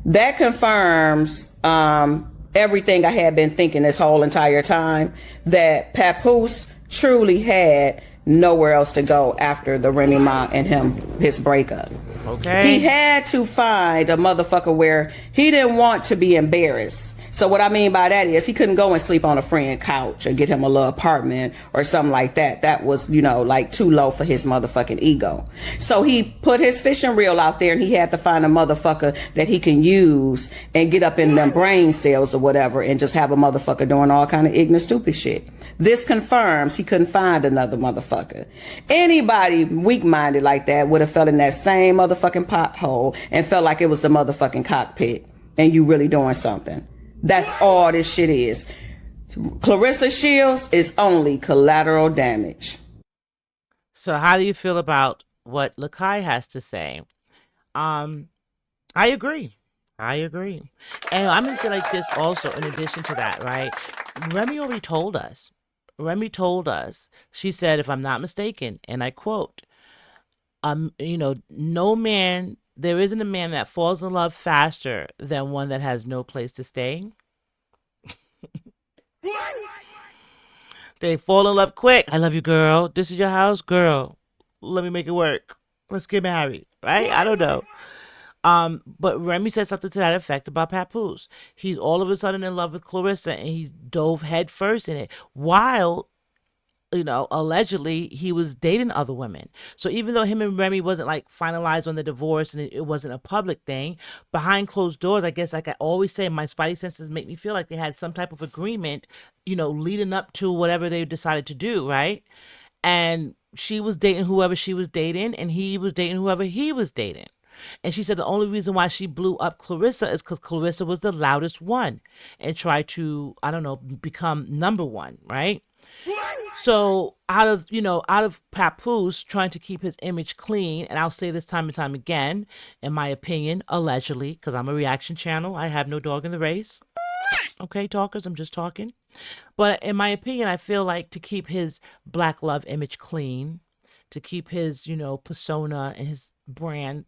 That confirms everything I had been thinking this whole entire time, that Papoose truly had nowhere else to go after the Remy Ma and his breakup. Okay. He had to find a motherfucker where he didn't want to be embarrassed. So what I mean by that is he couldn't go and sleep on a friend couch or get him a little apartment or something like that. That was, like too low for his motherfucking ego. So he put his fishing reel out there and he had to find a motherfucker that he can use and get up in them brain cells or whatever and just have a motherfucker doing all kind of ignorant, stupid shit. This confirms he couldn't find another motherfucker. Anybody weak-minded like that would have fell in that same motherfucking pothole and felt like it was the motherfucking cockpit and you really doing something. That's all this shit is. Claressa Shields is only collateral damage. So how do you feel about what Lakai has to say? I agree. And I'm going to say like this also, in addition to that, right? Remy already told us. She said, if I'm not mistaken, and I quote, no man, there isn't a man that falls in love faster than one that has no place to stay. They fall in love quick. I love you, girl. This is your house, girl. Let me make it work. Let's get married, right? I don't know. But Remy said something to that effect about Papoose. He's all of a sudden in love with Claressa, and he dove head first in it, while allegedly he was dating other women. So even though him and Remy wasn't like finalized on the divorce and it wasn't a public thing, behind closed doors, I guess, like I always say, my spidey senses make me feel like they had some type of agreement, leading up to whatever they decided to do, right? And she was dating whoever she was dating, and he was dating whoever he was dating. And she said the only reason why she blew up Claressa is because Claressa was the loudest one and tried to, become number one, right? So out of Papoose trying to keep his image clean, and I'll say this time and time again, in my opinion, allegedly, because I'm a reaction channel, I have no dog in the race. Okay, talkers, I'm just talking. But in my opinion, I feel like to keep his black love image clean, to keep his, persona and his brand,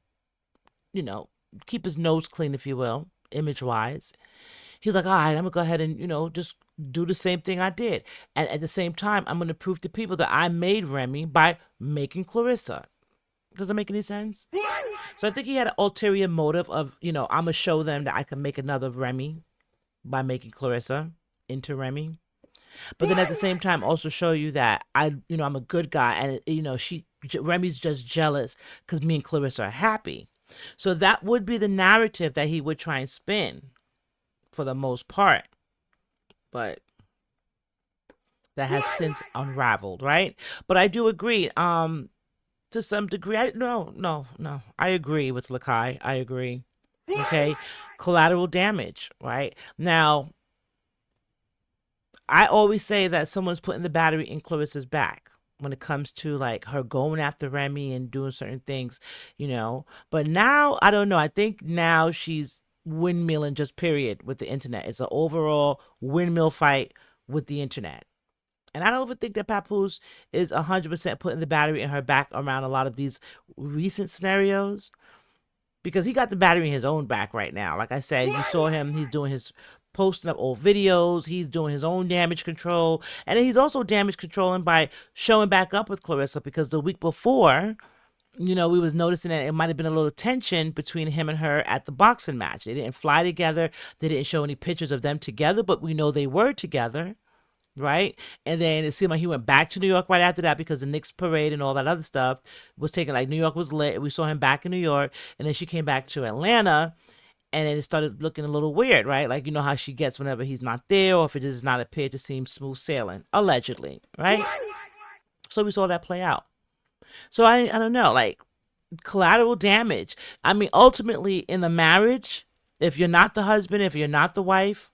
keep his nose clean, if you will, image-wise, he's like, all right, I'm going to go ahead and, just do the same thing I did. And at the same time, I'm going to prove to people that I made Remy by making Claressa. Does that make any sense? So I think he had an ulterior motive of, I'm going to show them that I can make another Remy by making Claressa into Remy. But then at the same time, also show you that I'm a good guy. And, Remy's just jealous because me and Claressa are happy. So that would be the narrative that he would try and spin for the most part. But that has since unraveled, right? But I do agree. to some degree. No. I agree with Lakai. I agree. Okay. Collateral damage, right? Now, I always say that someone's putting the battery in Clarissa's back when it comes to like her going after Remy and doing certain things, you know. But now, I don't know. I think now she's windmilling just period with the internet. It's an overall windmill fight with the internet. And I don't even think that Papoose is 100% putting the battery in her back around a lot of these recent scenarios because he got the battery in his own back right now. Like I said, you saw him, he's doing his posting up old videos, he's doing his own damage control, and then he's also damage controlling by showing back up with Clarissa because the week before, you know, we was noticing that it might have been a little tension between him and her at the boxing match. They didn't fly together, they didn't show any pictures of them together, but we know they were together. Right. And then it seemed like he went back to New York right after that because the Knicks parade and all that other stuff was taken. Like New York was lit. We saw him back in New York. And then she came back to Atlanta and then it started looking a little weird, right? Like, you know how she gets whenever he's not there or if it does not appear to seem smooth sailing, allegedly. Right. So we saw that play out. So I don't know, like collateral damage. I mean, ultimately in the marriage, if you're not the husband, if you're not the wife,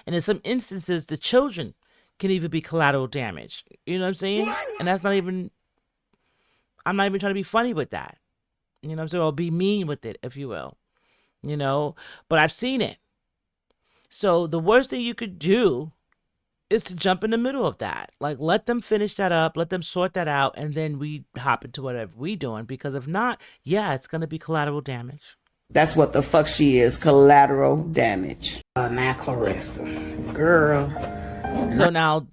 and in some instances, the children can even be collateral damage. You know what I'm saying? And that's not even, I'm not even trying to be funny with that. You know what I'm saying? Or be mean with it, if you will. You know? But I've seen it. So the worst thing you could do is to jump in the middle of that. Like, let them finish that up, let them sort that out, and then we hop into whatever we doing. Because if not, yeah, it's going to be collateral damage. That's what the fuck she is, collateral damage. Now, Claressa. Girl. So now,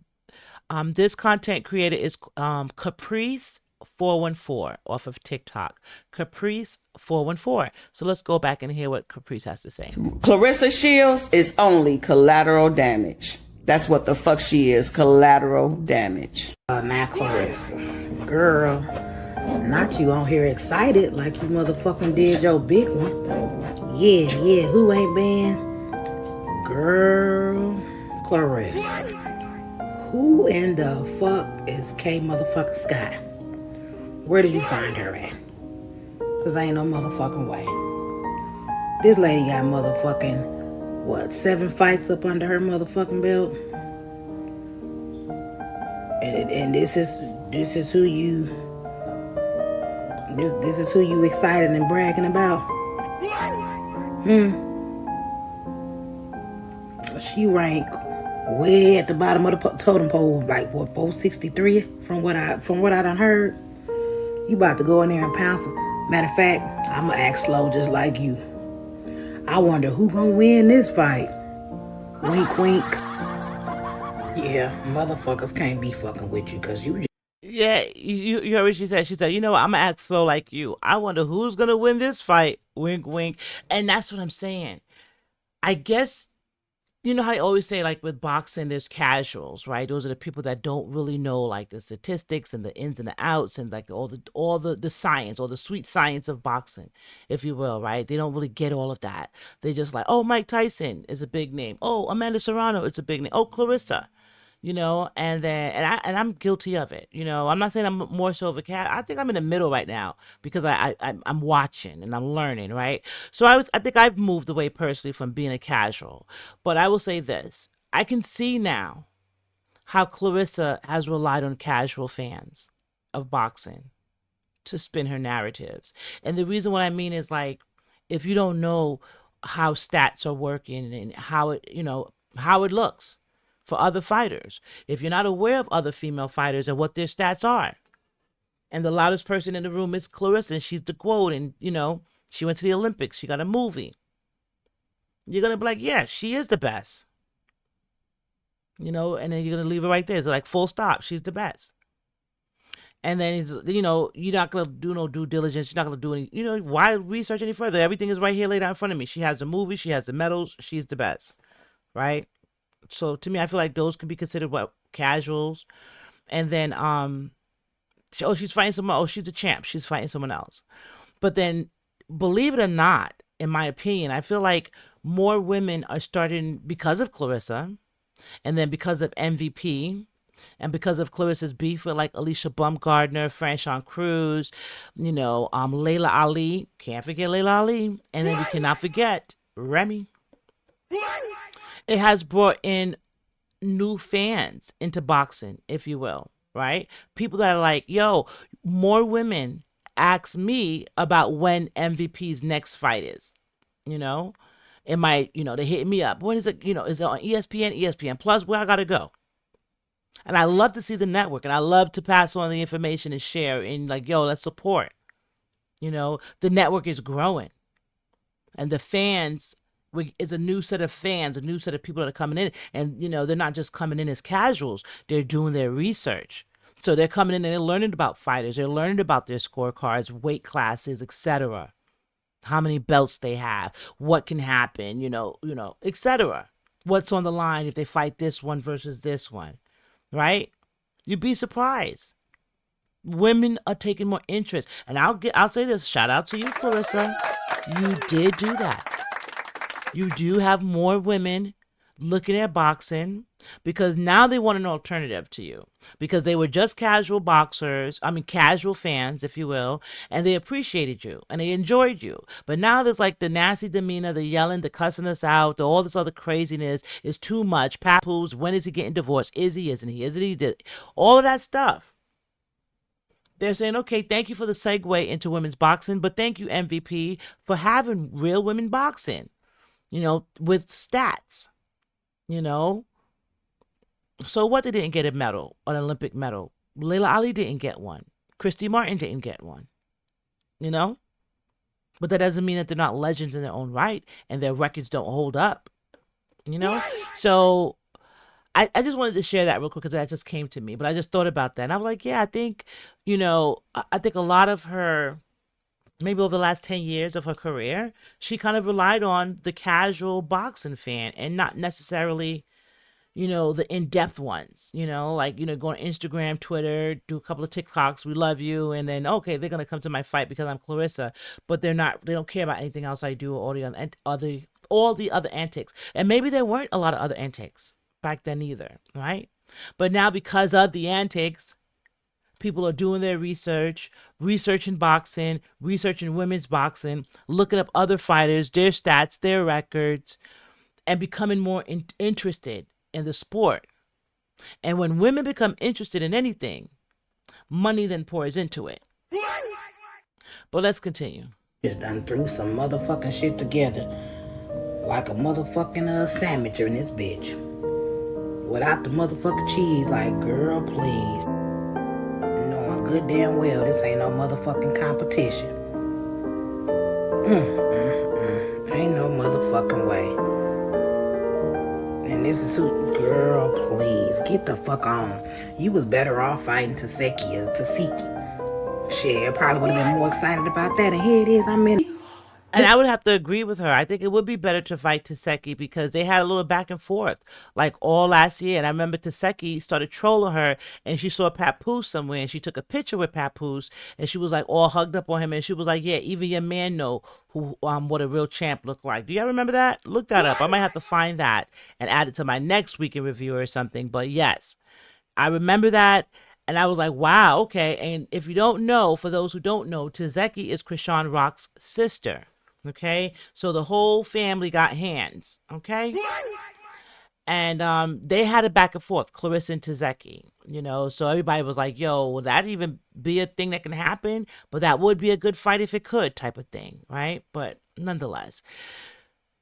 this content creator is Caprice 414 off of TikTok. Caprice 414. So let's go back and hear what Caprice has to say. Claressa Shields is only collateral damage. That's what the fuck she is, collateral damage. Now, Claressa. Girl. Not you on here excited like you motherfucking did your big one. Yeah, who ain't been? Girl, Claressa. Who in the fuck is K motherfucking Scott? Where did you find her at? Cause ain't no motherfucking way. This lady got motherfucking, 7 fights up under her motherfucking belt? And this is who you... This is who you excited and bragging about? She ranked way at the bottom of the totem pole, like 463 from what I done heard. You about to go in there and pounce. Matter of fact, I'ma act slow just like you. I wonder who gonna win this fight. Wink, wink. Yeah, motherfuckers can't be fucking with you because you. Yeah, you heard what she said. She said, you know what, I'm going to act slow like you. I wonder who's going to win this fight. Wink, wink. And that's what I'm saying. I guess, you know how I always say, like, with boxing, there's casuals, right? Those are the people that don't really know, like, the statistics and the ins and the outs and, like, all the science or the sweet science of boxing, if you will, right? They don't really get all of that. They just like, oh, Mike Tyson is a big name. Oh, Amanda Serrano is a big name. Oh, Clarissa. You know, and I'm guilty of it. You know, I'm not saying I'm more so of a cat. I think I'm in the middle right now because I'm watching and I'm learning, right? So I think I've moved away personally from being a casual. But I will say this: I can see now how Clarissa has relied on casual fans of boxing to spin her narratives. And the reason what I mean is, like, if you don't know how stats are working and how it, you know, how it looks for other fighters, if you're not aware of other female fighters and what their stats are, and the loudest person in the room is Clarissa, and she's the quote, and, you know, she went to the Olympics, she got a movie, you're going to be like, yeah, she is the best. You know, and then you're going to leave it right there. It's like, full stop, she's the best. And then, you know, you're not going to do no due diligence. You're not going to do any, you know, why research any further? Everything is right here laid out in front of me. She has a movie, she has the medals, she's the best, right? So to me, I feel like those can be considered casuals. And then, she's fighting someone. Oh, she's a champ. She's fighting someone else. But then, believe it or not, in my opinion, I feel like more women are starting, because of Clarissa, and then because of MVP, And because of Clarissa's beef with like Alicia Baumgardner, Franchon Cruz, Layla Ali, can't forget Layla Ali. And then we cannot forget Remy. It has brought in new fans into boxing, if you will, right? People that are like, yo, more women ask me about when MVP's next fight is, you know? It might, they hit me up. When is it, is it on ESPN, ESPN Plus? Where I gotta go? And I love to see the network, and I love to pass on the information and share and like, yo, let's support. The network is growing, and the fans is a new set of fans, a new set of people that are coming in, and they're not just coming in as casuals. They're doing their research. So they're coming in and they're learning about fighters. They're learning about their scorecards, weight classes, etc. How many belts they have, what can happen, etc. What's on the line if they fight this one versus this one, right? You'd be surprised. Women are taking more interest, and I'll say this: shout out to you, Claressa. You did do that. You do have more women looking at boxing because now they want an alternative to you, because they were just casual boxers, casual fans, if you will, and they appreciated you and they enjoyed you. But now there's like the nasty demeanor, the yelling, the cussing us out, all this other craziness is too much. Papoose, when is he getting divorced? Is he, isn't he? Isn't he? All of that stuff. They're saying, okay, thank you for the segue into women's boxing, but thank you, MVP, for having real women boxing, with stats, So what, they didn't get a medal, an Olympic medal. Layla Ali didn't get one. Christy Martin didn't get one, But that doesn't mean that they're not legends in their own right and their records don't hold up, So I just wanted to share that real quick because that just came to me. But I just thought about that. And I'm like, yeah, I think, I think a lot of her, maybe over the last 10 years of her career, she kind of relied on the casual boxing fan and not necessarily, the in-depth ones, like, go on Instagram, Twitter, do a couple of TikToks, we love you. And then, okay, they're going to come to my fight because I'm Claressa, but they don't care about anything else I do or all the other antics. And maybe there weren't a lot of other antics back then either, right? But now because of the antics, people are doing their research, researching boxing, researching women's boxing, looking up other fighters, their stats, their records, and becoming more interested in the sport. And when women become interested in anything, money then pours into it. But let's continue. Just done threw some motherfucking shit together like a motherfucking sandwich in this bitch. Without the motherfucking cheese, like, girl, please. Knowing good damn well this ain't no motherfucking competition. Ain't no motherfucking way. And this is who, girl, please, get the fuck on. You was better off fighting Tasiki. Shit, I probably would have been more excited about that. And here it is, I'm in. And I would have to agree with her. I think it would be better to fight Taseki because they had a little back and forth like all last year. And I remember Taseki started trolling her and she saw Papoose somewhere and she took a picture with Papoose and she was like all hugged up on him. And she was like, yeah, even your man know who what a real champ looked like. Do y'all remember that? Look that up. I might have to find that and add it to my next weekend review or something. But yes, I remember that. And I was like, wow, okay. And if you don't know, for those who don't know, Taseki is Krishan Rock's sister. Okay, so the whole family got hands. Okay, and they had a back and forth, Claressa and Taseki. So everybody was like, "Yo, will that even be a thing that can happen?" But that would be a good fight if it could, type of thing, right? But nonetheless,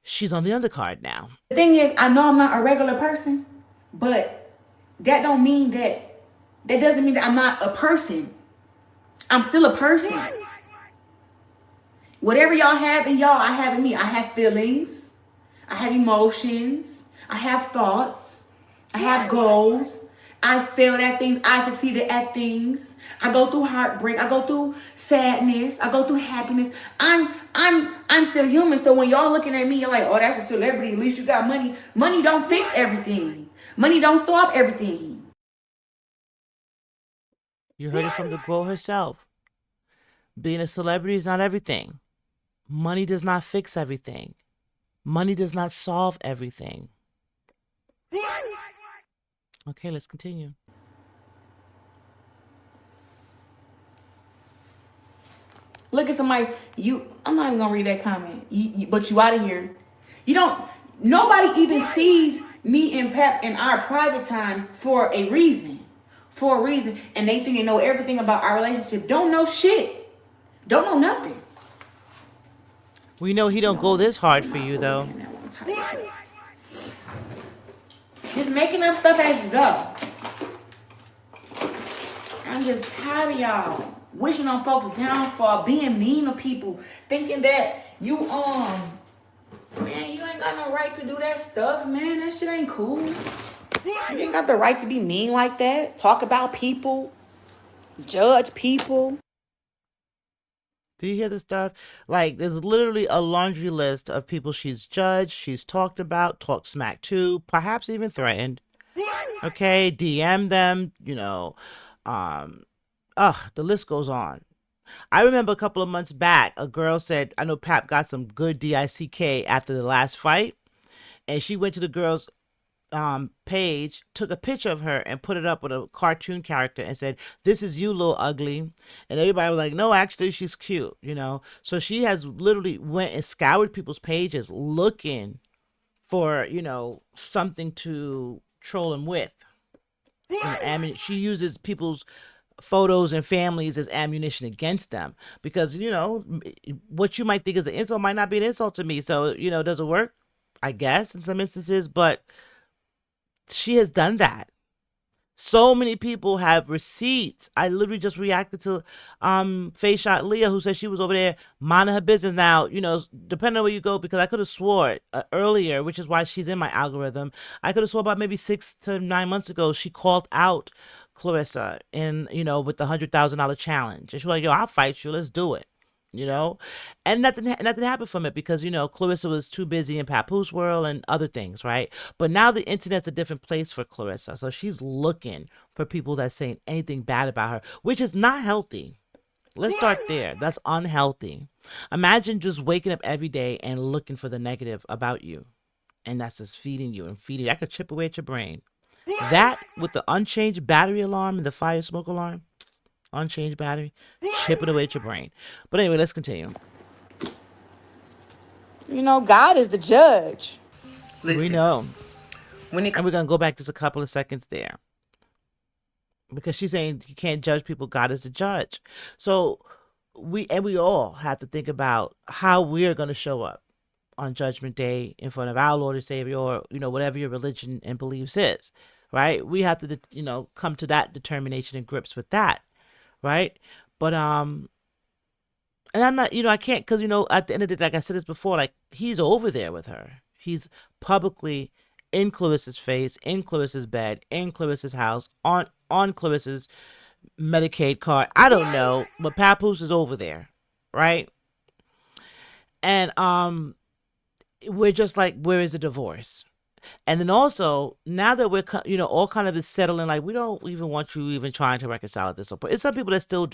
she's on the undercard now. The thing is, I know I'm not a regular person, but that doesn't mean that I'm not a person. I'm still a person. Whatever y'all have in y'all, I have in me. I have feelings. I have emotions. I have thoughts. I have goals. I failed at things. I succeeded at things. I go through heartbreak. I go through sadness. I go through happiness. I'm still human. So when y'all looking at me, you're like, oh, that's a celebrity. At least you got money. Money don't fix everything. Money don't solve everything. You heard it from the girl herself. Being a celebrity is not everything. Money does not fix everything. Money does not solve everything. Okay, let's continue. Look at somebody. I'm not even gonna read that comment. But you out of here. You don't. Nobody even sees me and Pep in our private time for a reason. For a reason, and they think they know everything about our relationship. Don't know shit. Don't know nothing. We know he don't go this hard for you though. Just making up stuff as you go. I'm just tired of y'all wishing on folks' downfall, being mean to people, thinking that you man, you ain't got no right to do that stuff, man. That shit ain't cool. You ain't got the right to be mean like that. Talk about people, judge people. Do you hear the stuff? Like, there's literally a laundry list of people she's judged, she's talked about, talked smack to, perhaps even threatened. Okay, DM them, the list goes on. I remember a couple of months back, a girl said, I know Pap got some good DICK after the last fight, and she went to the girl's page, took a picture of her and put it up with a cartoon character and said, "This is you, little ugly." And everybody was like, "No, actually she's cute," So she has literally went and scoured people's pages looking for, something to troll them with. She uses people's photos and families as ammunition against them because, what you might think is an insult might not be an insult to me. So, does it work? I guess in some instances, but she has done that. So many people have receipts. I literally just reacted to Face Shot Leah, who said she was over there minding her business. Now, depending on where you go, because I could have swore earlier, which is why she's in my algorithm, I could have swore about maybe 6 to 9 months ago, she called out Claressa with the $100,000 challenge. And she was like, "Yo, I'll fight you. Let's do it." And nothing happened from it because Claressa was too busy in Papoose world and other things, right? But now the internet's a different place for Claressa, so she's looking for people that's saying anything bad about her, which is not healthy. Let's start there. That's unhealthy. Imagine just waking up every day and looking for the negative about you, and that's just feeding you and feeding. That could chip away at your brain. That with the unchanged battery alarm and the fire smoke alarm. Unchanged battery, chip it away at your brain. But anyway, let's continue. God is the judge. Listen, we know. And we're going to go back just a couple of seconds there. Because she's saying you can't judge people. God is the judge. So we all have to think about how we're going to show up on Judgment Day in front of our Lord and Savior, or, whatever your religion and beliefs is, right? We have to, come to that determination and grips with that. Right. But, and I'm not, I can't, because, at the end of the day, like I said this before, like he's over there with her. He's publicly in Clarissa's face, in Clarissa's bed, in Clarissa's house, on Clarissa's Medicaid card. I don't know, but Papoose is over there. Right. And, we're just like, where is the divorce? And then also, now that we're, all kind of is settling, like, we don't even want you even trying to reconcile at this point. It's some people that still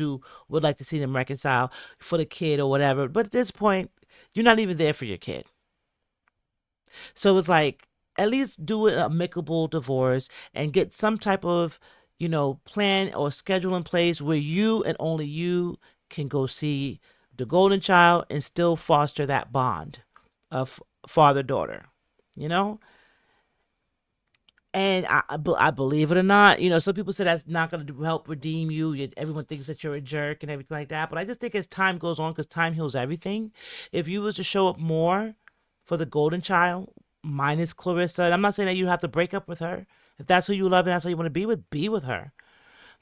would like to see them reconcile for the kid or whatever. But at this point, you're not even there for your kid. So it's like, at least do an amicable divorce and get some type of, plan or schedule in place where you and only you can go see the golden child and still foster that bond of father-daughter, And I believe it or not, some people say that's not going to help redeem you. Everyone thinks that you're a jerk and everything like that. But I just think as time goes on, because time heals everything, if you was to show up more for the golden child, minus Claressa, and I'm not saying that you have to break up with her. If that's who you love and that's who you want to be with her.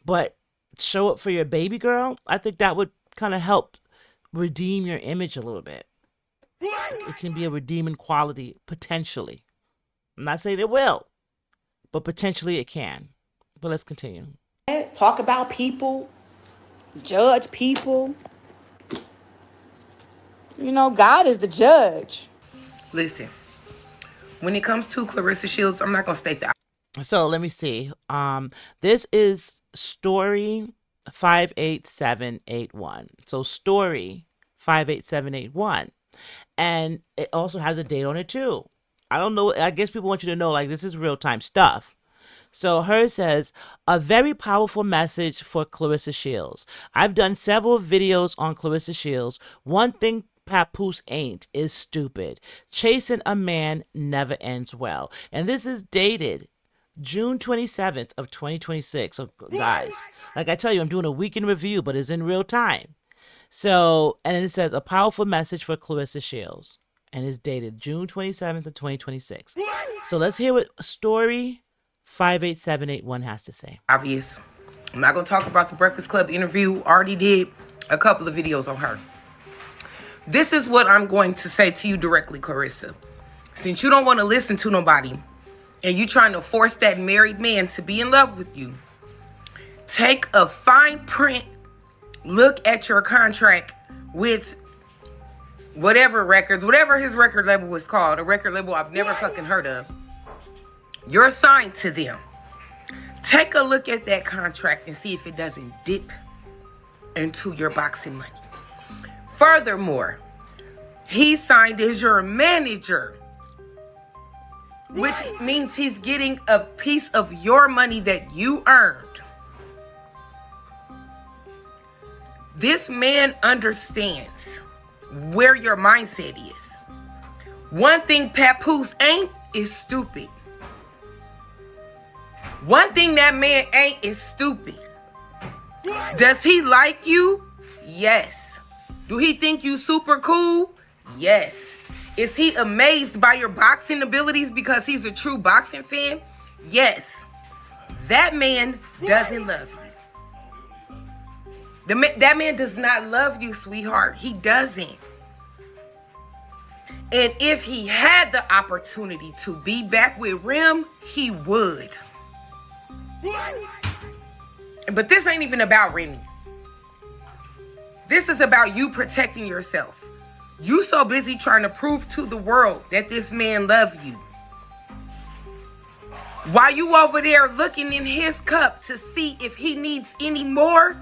But show up for your baby girl, I think that would kind of help redeem your image a little bit. It can be a redeeming quality, potentially. I'm not saying it will. But potentially it can. But let's continue. Talk about people, judge people. God is the judge. Listen, when it comes to Claressa Shields, I'm not going to state that. So let me see. This is story 58781. So story 58781. And it also has a date on it too. I don't know. I guess people want you to know, like, this is real time stuff. So hers says, a very powerful message for Claressa Shields. I've done several videos on Claressa Shields. One thing Papoose ain't is stupid. Chasing a man never ends well. And this is dated June 27th of 2026. So guys, like I tell you, I'm doing a weekend review, but it's in real time. So, and it says a powerful message for Claressa Shields. And it's dated June 27th of 2026. So let's hear what Story 58781 has to say. Obvious. I'm not going to talk about the Breakfast Club interview. Already did a couple of videos on her. This is what I'm going to say to you directly, Claressa. Since you don't want to listen to nobody and you trying to force that married man to be in love with you, take a fine print look at your contract with whatever records, whatever his record label was called, a record label I've never fucking heard of. You're assigned to them. Take a look at that contract and see if it doesn't dip into your boxing money. Furthermore, he signed as your manager, which means he's getting a piece of your money that you earned. This man understands where your mindset is. One thing Papoose ain't is stupid. One thing that man ain't is stupid. Does he like you? Yes. Do he think you super cool? Yes. Is he amazed by your boxing abilities because he's a true boxing fan? Yes. That man doesn't love you. That man does not love you, sweetheart. He doesn't. And if he had the opportunity to be back with Rim, he would. But this ain't even about Remy. This is about you protecting yourself. You so busy trying to prove to the world that this man loves you. While you over there looking in his cup to see if he needs any more,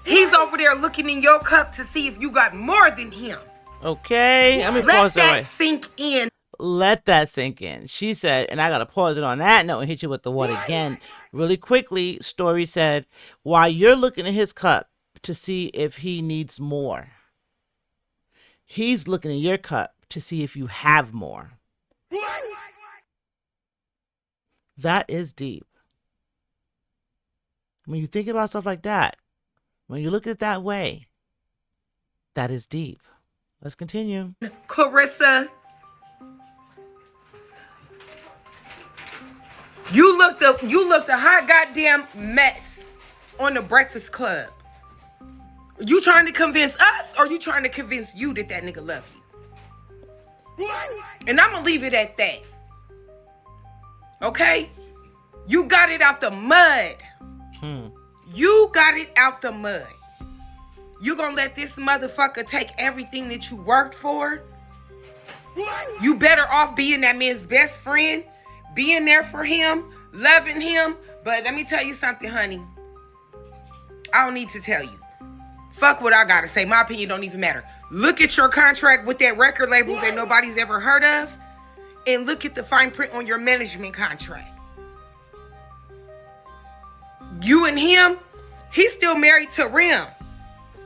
he's over there looking in your cup to see if you got more than him. Okay, let me pause Let that right. sink in. Let that sink in. She said, and I got to pause it on that note and hit you with the what again. Really quickly, Story said, while you're looking in his cup to see if he needs more, he's looking in your cup to see if you have more. That is deep. When you think about stuff like that, when you look at it that way, that is deep. Let's continue. Claressa, you looked a hot goddamn mess on the Breakfast Club. You trying to convince us or you trying to convince you that that nigga love you? And I'm gonna leave it at that. Okay? You got it out the mud. You got it out the mud. You gonna let this motherfucker take everything that you worked for? You better off being that man's best friend, being there for him, loving him. But let me tell you something, honey. I don't need to tell you. Fuck what I gotta say. My opinion don't even matter. Look at your contract with that record label that nobody's ever heard of, and look at the fine print on your management contract. You and him, he's still married to Rim.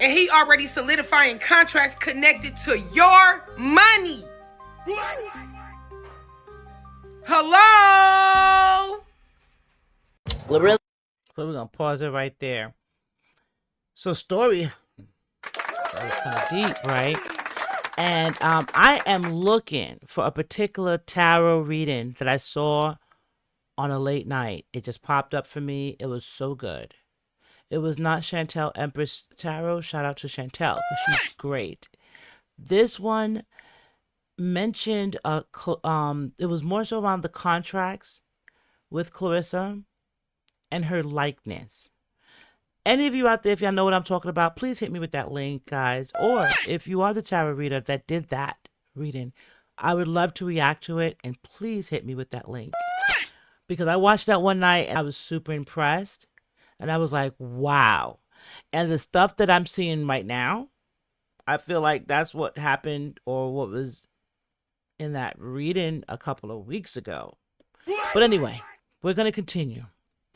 And he already solidifying contracts connected to your money. Hello? So we're going to pause it right there. So Story, that was kind of deep, right? And I am looking for a particular tarot reading that I saw on a late night. It just popped up for me. It was so good. It was not Chantel Empress Tarot. Shout out to Chantel, because she's great. This one mentioned, it was more so around the contracts with Claressa and her likeness. Any of you out there, if y'all know what I'm talking about, please hit me with that link, guys. Or if you are the tarot reader that did that reading, I would love to react to it, and please hit me with that link. Because I watched that one night and I was super impressed. And I was like, wow. And the stuff that I'm seeing right now, I feel like that's what happened or what was in that reading a couple of weeks ago. But anyway, we're going to continue.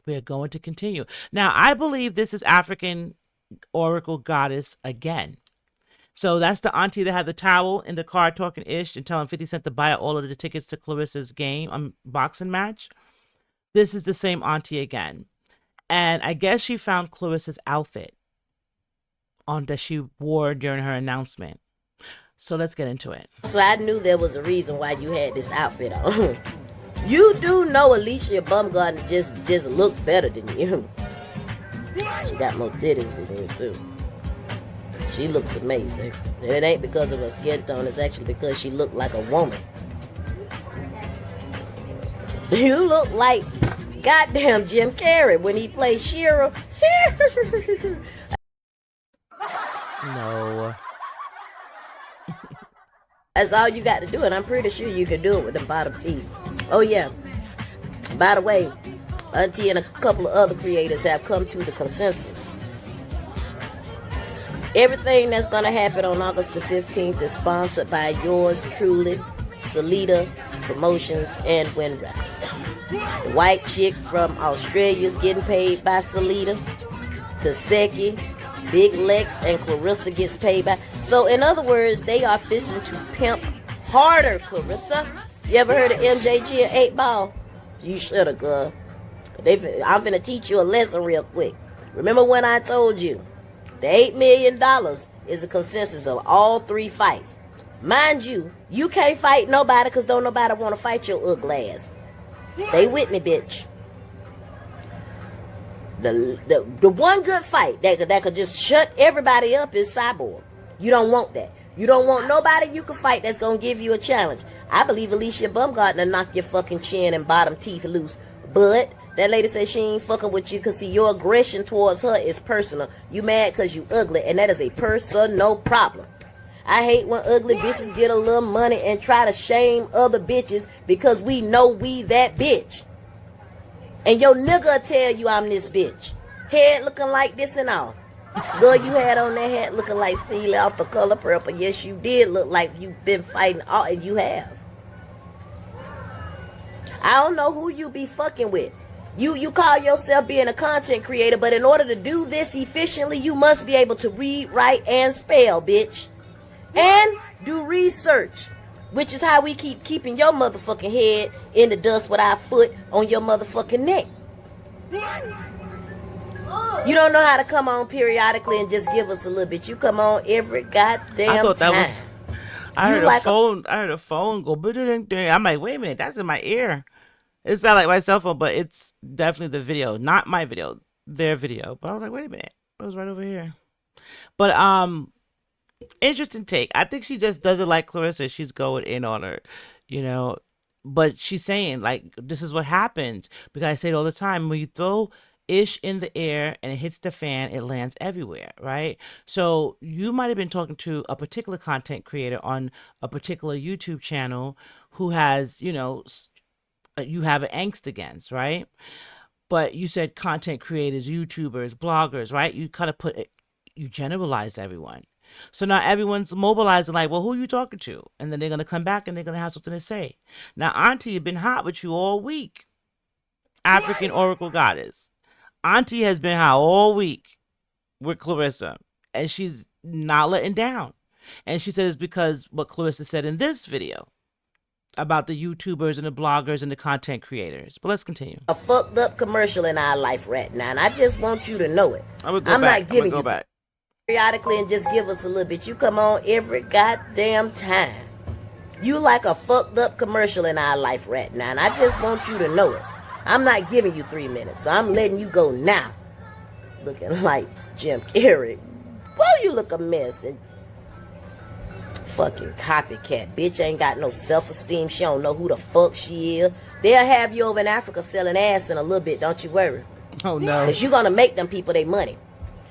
We are going to continue. Now, I believe this is African Oracle Goddess again. So that's the auntie that had the towel in the car talking ish and telling 50 Cent to buy all of the tickets to Clarissa's game, boxing match. This is the same auntie again. And I guess she found Clarissa's outfit on that she wore during her announcement. So let's get into it. So I knew there was a reason why you had this outfit on. You do know Alicia Baumgartner just looked better than you. She got more titties than you too. She looks amazing. And it ain't because of her skin tone, it's actually because she looked like a woman. You look like goddamn Jim Carrey when he played Shira. No. That's all you got to do, and I'm pretty sure you can do it with the bottom teeth. Oh yeah. By the way, Auntie and a couple of other creators have come to the consensus. Everything that's going to happen on August the 15th is sponsored by yours truly, Salida Promotions and Win Records. The white chick from Australia is getting paid by Salida. Taseki, Big Lex, and Clarissa gets paid by. So in other words, they are fixing to pimp harder, Clarissa. You ever heard of MJG and 8 Ball? You should have, girl. I'm finna teach you a lesson real quick. Remember when I told you the $8 million is a consensus of all 3 fights. Mind you, you can't fight nobody because don't nobody want to fight your ugly ass. Stay with me, bitch. The one good fight that could just shut everybody up is Cyborg. You don't want that. You don't want nobody you can fight that's going to give you a challenge. I believe Alicia Baumgartner knock your fucking chin and bottom teeth loose. But that lady said she ain't fucking with you because, see, your aggression towards her is personal. You mad because you ugly, and that is a personal problem. I hate when ugly bitches get a little money and try to shame other bitches because we know we that bitch. And your nigga tell you I'm this bitch. Head looking like this and all. Girl, you had on that hat looking like Celia off The Color Purple. Yes, you did look like you've been fighting all, and you have. I don't know who you be fucking with. You call yourself being a content creator, but in order to do this efficiently, you must be able to read, write, and spell, bitch. And do research, which is how we keep keeping your motherfucking head in the dust with our foot on your motherfucking neck. You don't know how to come on periodically and just give us a little bit. You come on every goddamn I thought that time. was. I heard a phone. I heard a phone go. I'm like, wait a minute, that's in my ear. It's not like my cell phone, but it's definitely the video, not my video, their video. But I was like, wait a minute, it was right over here. But interesting take. I think she just does it like Clarissa. She's going in on her, you know. But she's saying, like, this is what happens. Because I say it all the time. When you throw ish in the air and it hits the fan, it lands everywhere, right? So you might have been talking to a particular content creator on a particular YouTube channel who has, you know, you have an angst against, right? But you said content creators, YouTubers, bloggers, right? You kind of put it, you generalize everyone. So now everyone's mobilizing like, well, who are you talking to? And then they're going to come back and they're going to have something to say. Now, Auntie has been hot with you all week. African Oracle Goddess. Auntie has been hot all week with Clarissa. And she's not letting down. And she said it's because what Clarissa said in this video about the YouTubers and the bloggers and the content creators. But let's continue. A fucked up commercial in our life right now. And I just want you to know it. I'm not giving you back. Periodically and just give us a little bit. You come on every goddamn time. You like a fucked up commercial in our life right now. And I just want you to know it. I'm not giving you 3 minutes. So I'm letting you go now. Looking like Jim Carrey. Well, you look a mess. And fucking copycat. Bitch ain't got no self-esteem. She don't know who the fuck she is. They'll have you over in Africa selling ass in a little bit. Don't you worry. Oh, no. Because you're going to make them people their money.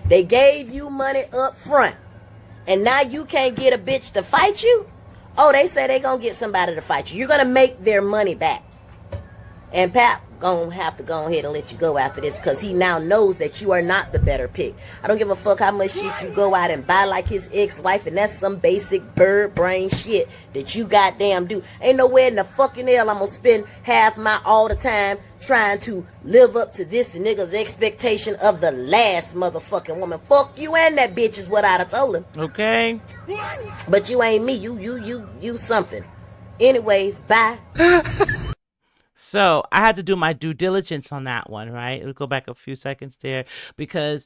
They gave you money up front. And now you can't get a bitch to fight you? Oh, they say they going to get somebody to fight you. You're going to make their money back. And Pap, gonna have to go ahead and let you go after this, because he now knows that you are not the better pick. I don't give a fuck how much shit you go out and buy like his ex-wife, and that's some basic bird brain shit that you goddamn do. Ain't nowhere in the fucking hell I'm gonna spend half my all the time trying to live up to this nigga's expectation of the last motherfucking woman. Fuck you and that bitch is what I'd have told him. Okay. But you ain't me. You something. Anyways, bye. So I had to do my due diligence on that one, right? We'll go back a few seconds there, because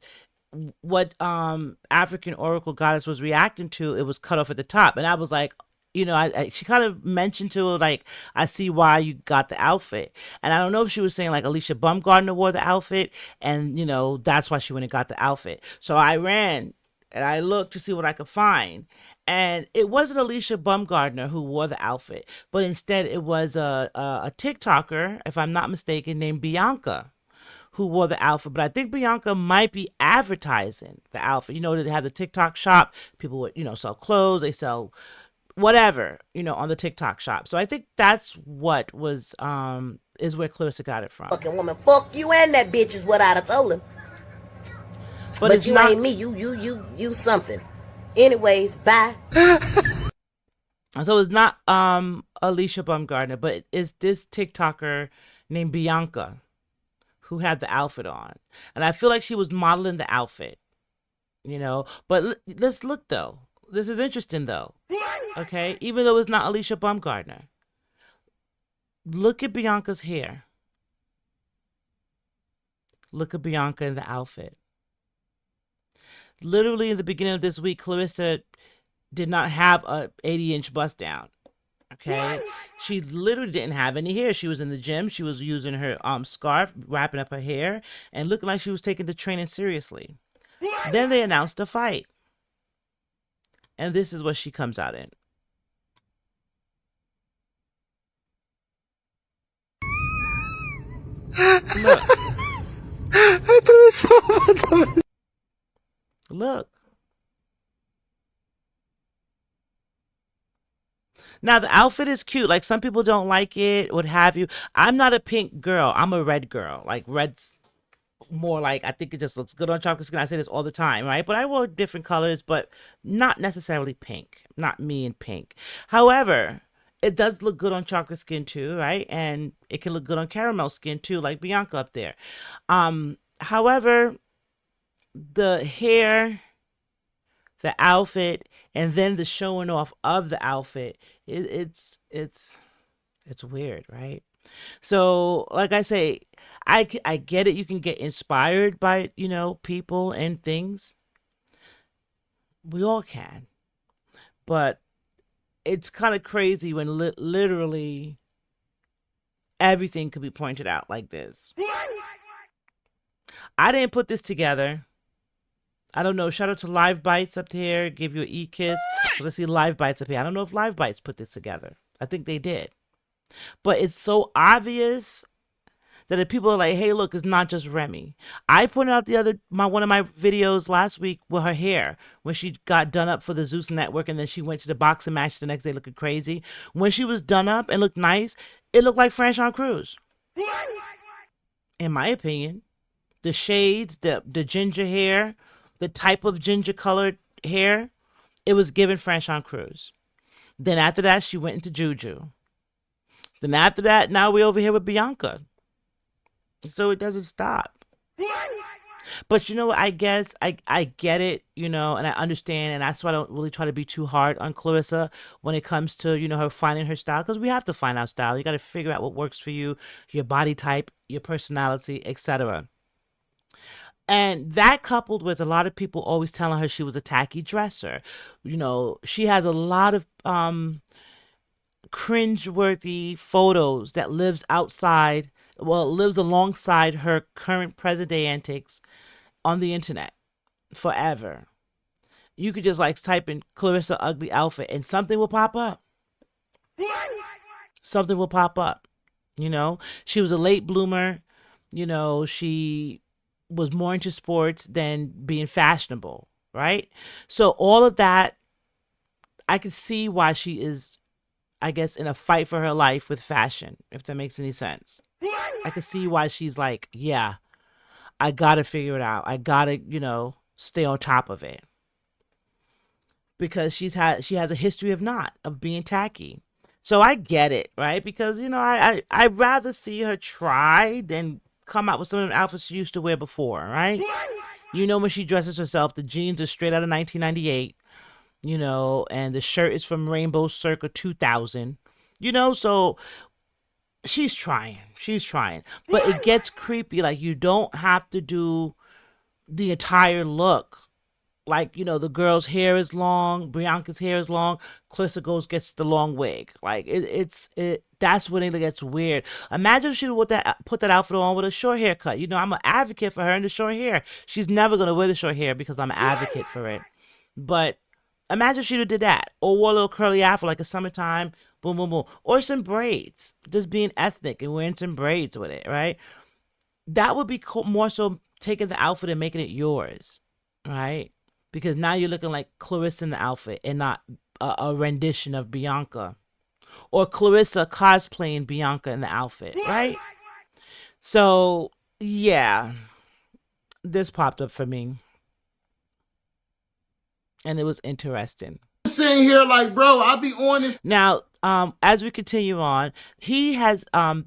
what African Oracle Goddess was reacting to, it was cut off at the top, and I was like, she kind of mentioned to her, like, I see why you got the outfit, and I don't know if she was saying like Alicia Baumgardner wore the outfit, and that's why she went and got the outfit. So I ran and I looked to see what I could find. And it wasn't Alicia Baumgardner who wore the outfit, but instead it was a TikToker, if I'm not mistaken, named Bianca, who wore the outfit. But I think Bianca might be advertising the outfit. They have the TikTok shop. People would, sell clothes. They sell whatever, on the TikTok shop. So I think that's what was, is where Claressa got it from. Fucking woman, fuck you and that bitch is what I'd have told him. But you ain't me. You something. Anyways, bye. So it's not Alicia Baumgardner, but it's this TikToker named Bianca who had the outfit on. And I feel like she was modeling the outfit, But let's look, though. This is interesting, though. Okay? Even though it's not Alicia Baumgardner. Look at Bianca's hair. Look at Bianca in the outfit. Literally in the beginning of this week, Claressa did not have a 80-inch bust down. Okay? She literally didn't have any hair. She was in the gym. She was using her scarf, wrapping up her hair, and looking like she was taking the training seriously. Then they announced a fight. And this is what she comes out in. Look. Look. Now, the outfit is cute. Like, some people don't like it, what have you. I'm not a pink girl. I'm a red girl. Like, red's more like, I think it just looks good on chocolate skin. I say this all the time, right? But I wore different colors, but not necessarily pink. Not me in pink. However, it does look good on chocolate skin too, right? And it can look good on caramel skin too, like Bianca up there. However, the hair, the outfit, and then the showing off of the outfit, it's weird, right? So, like I say, I get it. You can get inspired by, people and things. We all can. But it's kind of crazy when literally everything could be pointed out like this. I didn't put this together. I don't know. Shout out to Live Bites up here. Give you an e-kiss. Let's see Live Bites up here. I don't know if Live Bites put this together. I think they did. But it's so obvious that if people are like, hey, look, it's not just Remy. I pointed out one of my videos last week with her hair when she got done up for the Zeus Network, and then she went to the boxing match the next day looking crazy. When she was done up and looked nice, it looked like Franchon Cruz. In my opinion. The shades, the ginger hair, the type of ginger colored hair, it was given Franchon Cruz. Then after that, she went into Juju. Then after that, now we're over here with Bianca. So it doesn't stop. But you know what? I guess I get it, and I understand. And that's why I don't really try to be too hard on Claressa when it comes to, her finding her style. Because we have to find our style. You got to figure out what works for you, your body type, your personality, etc. And that, coupled with a lot of people always telling her she was a tacky dresser. She has a lot of cringeworthy photos that lives alongside her current present day antics on the internet forever. You could just type in Claressa ugly outfit and something will pop up. Something will pop up. She was a late bloomer. She was more into sports than being fashionable, right? So all of that, I can see why she is, I guess, in a fight for her life with fashion, if that makes any sense. I could see why she's like, yeah, I gotta figure it out. I gotta, stay on top of it. Because she has a history of being tacky. So I get it, right? Because I'd rather see her try than come out with some of the outfits she used to wear before, right? When she dresses herself, the jeans are straight out of 1998, and the shirt is from Rainbow Circa 2000, so she's trying. She's trying. But it gets creepy. Like, you don't have to do the entire look. Like, the girl's hair is long, Bianca's hair is long, Claressa gets the long wig. Like, that's when it gets weird. Imagine if she would put that outfit on with a short haircut. I'm an advocate for her in the short hair. She's never gonna wear the short hair because I'm an advocate for it. But imagine if she did that, or wore a little curly afro like a summertime, boom, boom, boom, or some braids, just being ethnic and wearing some braids with it, right? That would be more so taking the outfit and making it yours, right? Because now you're looking like Claressa in the outfit and not a rendition of Bianca. Or Claressa cosplaying Bianca in the outfit, right? So, yeah. This popped up for me. And it was interesting. Sitting here like, bro, I'll be on this. Now, as we continue on, he has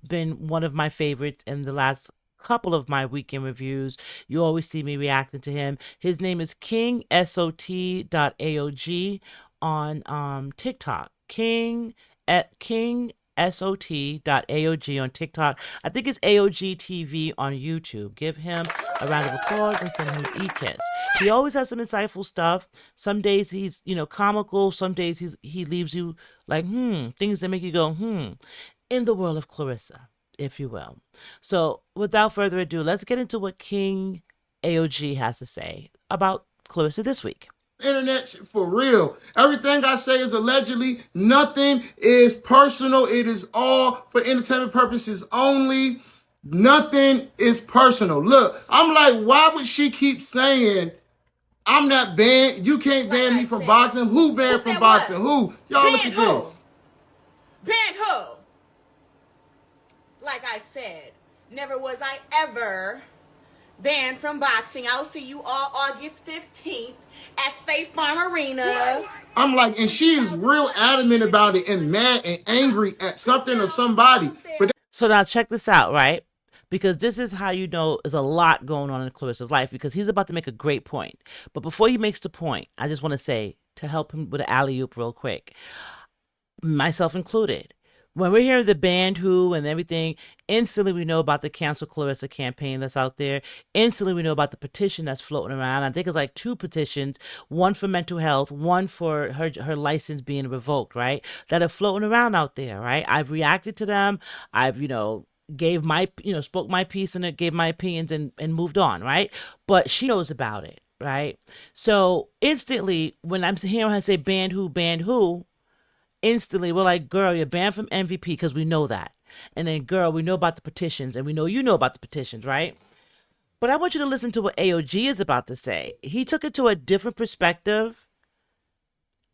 been one of my favorites in the last couple of my weekend reviews. You always see me reacting to him. His name is kingsot.aog on TikTok. kingsot.aog on TikTok. I think it's AOG TV on YouTube. Give him a round of applause and send him an e-kiss. He always has some insightful stuff. Some days he's, comical. Some days he leaves you like, things that make you go, in the world of Claressa, if you will. So without further ado, let's get into what King AOG has to say about Claressa this week. Internet for real. Everything I say is allegedly. Nothing is personal. It is all for entertainment purposes only. Nothing is personal. Look, I'm like, why would she keep saying I'm not banned? You can't ban me from boxing. Who banned from boxing? Who? Y'all look at this. Banned who? Like I said, never was I ever banned from boxing. I'll see you all August 15th at State Farm Arena. I'm like, and she is real adamant about it and mad and angry at something or somebody. So now check this out, right? Because this is how you know there's a lot going on in Claressa's life, because he's about to make a great point. But before he makes the point, I just want to say, to help him with an alley-oop real quick, myself included, when we're hearing the band who and everything, instantly we know about the Cancel Claressa campaign that's out there. Instantly we know about the petition that's floating around. I think it's like 2 petitions, one for mental health, one for her license being revoked, right? That are floating around out there, right? I've reacted to them. I've, gave my, spoke my piece and gave my opinions and moved on, right? But she knows about it, right? So instantly when I'm hearing her say banned who, instantly we're like, girl, you're banned from MVP because we know that. And then, girl, we know about the petitions, and we know you know about the petitions, right? But I want you to listen to what AOG is about to say. He took it to a different perspective,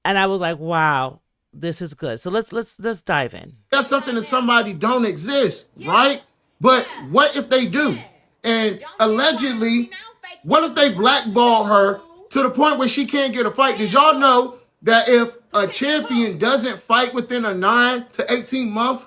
and I was like, wow, this is good. So let's dive in. That's something that somebody don't exist, right? But what if they do? And allegedly, what if they blackball her to the point where she can't get a fight? Did y'all know that if a champion doesn't fight within a 9 to 18 month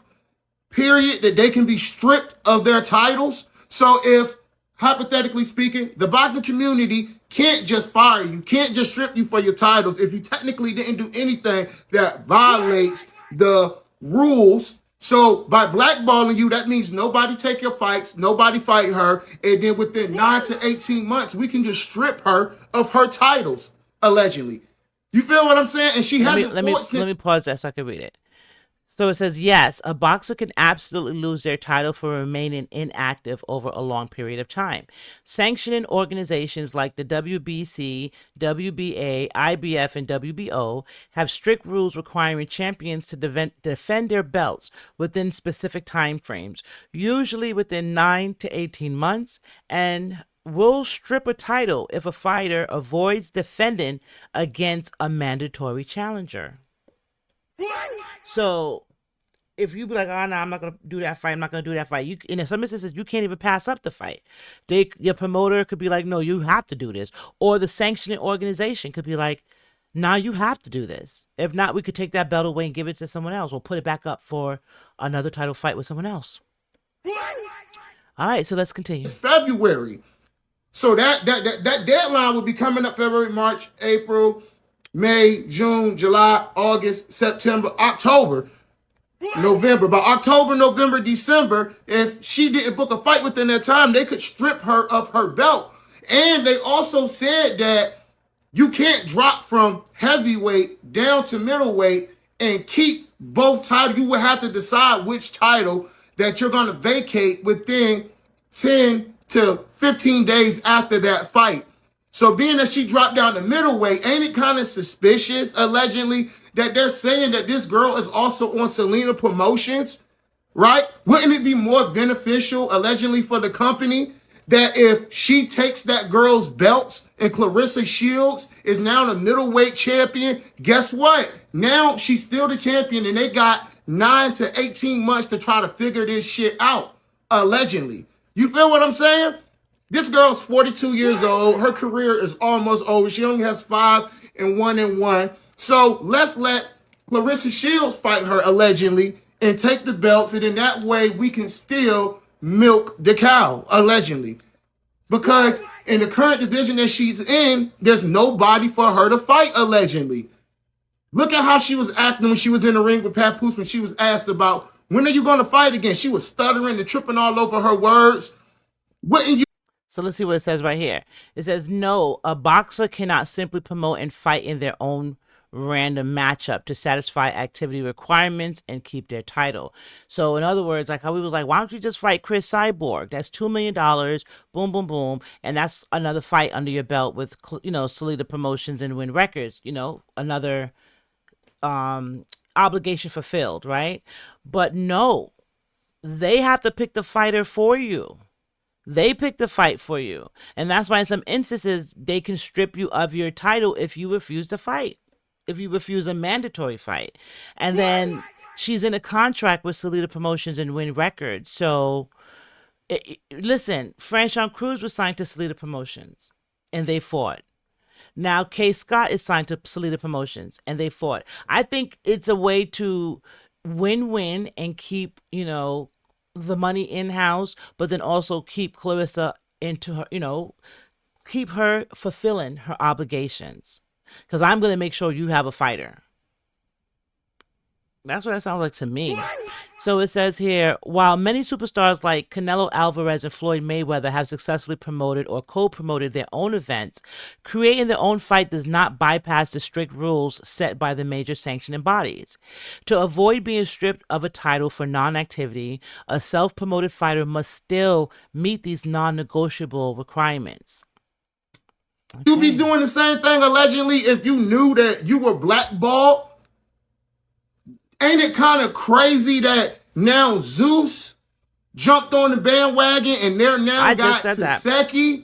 period, that they can be stripped of their titles? So if, hypothetically speaking, the boxing community can't just fire you, can't just strip you for your titles if you technically didn't do anything that violates the rules. So by blackballing you, that means nobody take your fights, nobody fight her, and then within 9 to 18 months, we can just strip her of her titles, allegedly. You feel what I'm saying? And she hasn't. Let me pause that so I can read it. So it says, yes, a boxer can absolutely lose their title for remaining inactive over a long period of time. Sanctioning organizations like the WBC, WBA, IBF, and WBO have strict rules requiring champions to defend their belts within specific time frames, usually within 9 to 18 months, and will strip a title if a fighter avoids defending against a mandatory challenger. So if you be like, oh no, I'm not gonna do that fight. I'm not gonna do that fight. You in some instances you can't even pass up the fight. Your promoter could be like, no, you have to do this, or the sanctioning organization could be like, now you have to do this. If not, we could take that belt away and give it to someone else. We'll put it back up for another title fight with someone else. All right, so let's continue. It's February. So that deadline will be coming up February, March, April, May, June, July, August, September, October, November. By October, November, December, if she didn't book a fight within that time, they could strip her of her belt. And they also said that you can't drop from heavyweight down to middleweight and keep both titles. You will have to decide which title that you're going to vacate within 10 to 15 days after that fight. So being that she dropped down to middleweight, ain't it kind of suspicious, allegedly, that they're saying that this girl is also on Selena Promotions, right? Wouldn't it be more beneficial, allegedly, for the company that if she takes that girl's belts and Claressa Shields is now the middleweight champion, guess what? Now she's still the champion and they got 9 to 18 months to try to figure this shit out, allegedly. You feel what I'm saying? This girl's 42 years old. Her career is almost over. She only has 5-1-1. So let's let Claressa Shields fight her, allegedly, and take the belts. And in that way, we can still milk the cow, allegedly. Because in the current division that she's in, there's nobody for her to fight, allegedly. Look at how she was acting when she was in the ring with Papoose when she was asked about, when are you going to fight again? She was stuttering and tripping all over her words. Wouldn't you? So let's see what it says right here. It says, no, a boxer cannot simply promote and fight in their own random matchup to satisfy activity requirements and keep their title. So in other words, like how we was like, why don't you just fight Chris Cyborg? That's $2 million, boom, boom, boom. And that's another fight under your belt with, Selena Promotions and Win Records, another obligation fulfilled, right? But no, they have to pick the fighter for you. They pick the fight for you. And that's why in some instances, they can strip you of your title if you refuse to fight, if you refuse a mandatory fight. And then she's in a contract with Selena Promotions and Win Records. So, listen, Franchon Cruz was signed to Selena Promotions, and they fought. Now, Kay Scott is signed to Selena Promotions, and they fought. I think it's a way to win-win and keep, the money in-house, but then also keep Claressa into her, keep her fulfilling her obligations. Because I'm going to make sure you have a fighter. That's what it sounds like to me. So it says here, while many superstars like Canelo Alvarez and Floyd Mayweather have successfully promoted or co-promoted their own events, creating their own fight does not bypass the strict rules set by the major sanctioning bodies. To avoid being stripped of a title for non-activity, a self-promoted fighter must still meet these non-negotiable requirements. Okay. You be doing the same thing, allegedly, if you knew that you were blackballed? Ain't it kind of crazy that now Zeus jumped on the bandwagon and they're now got Taseki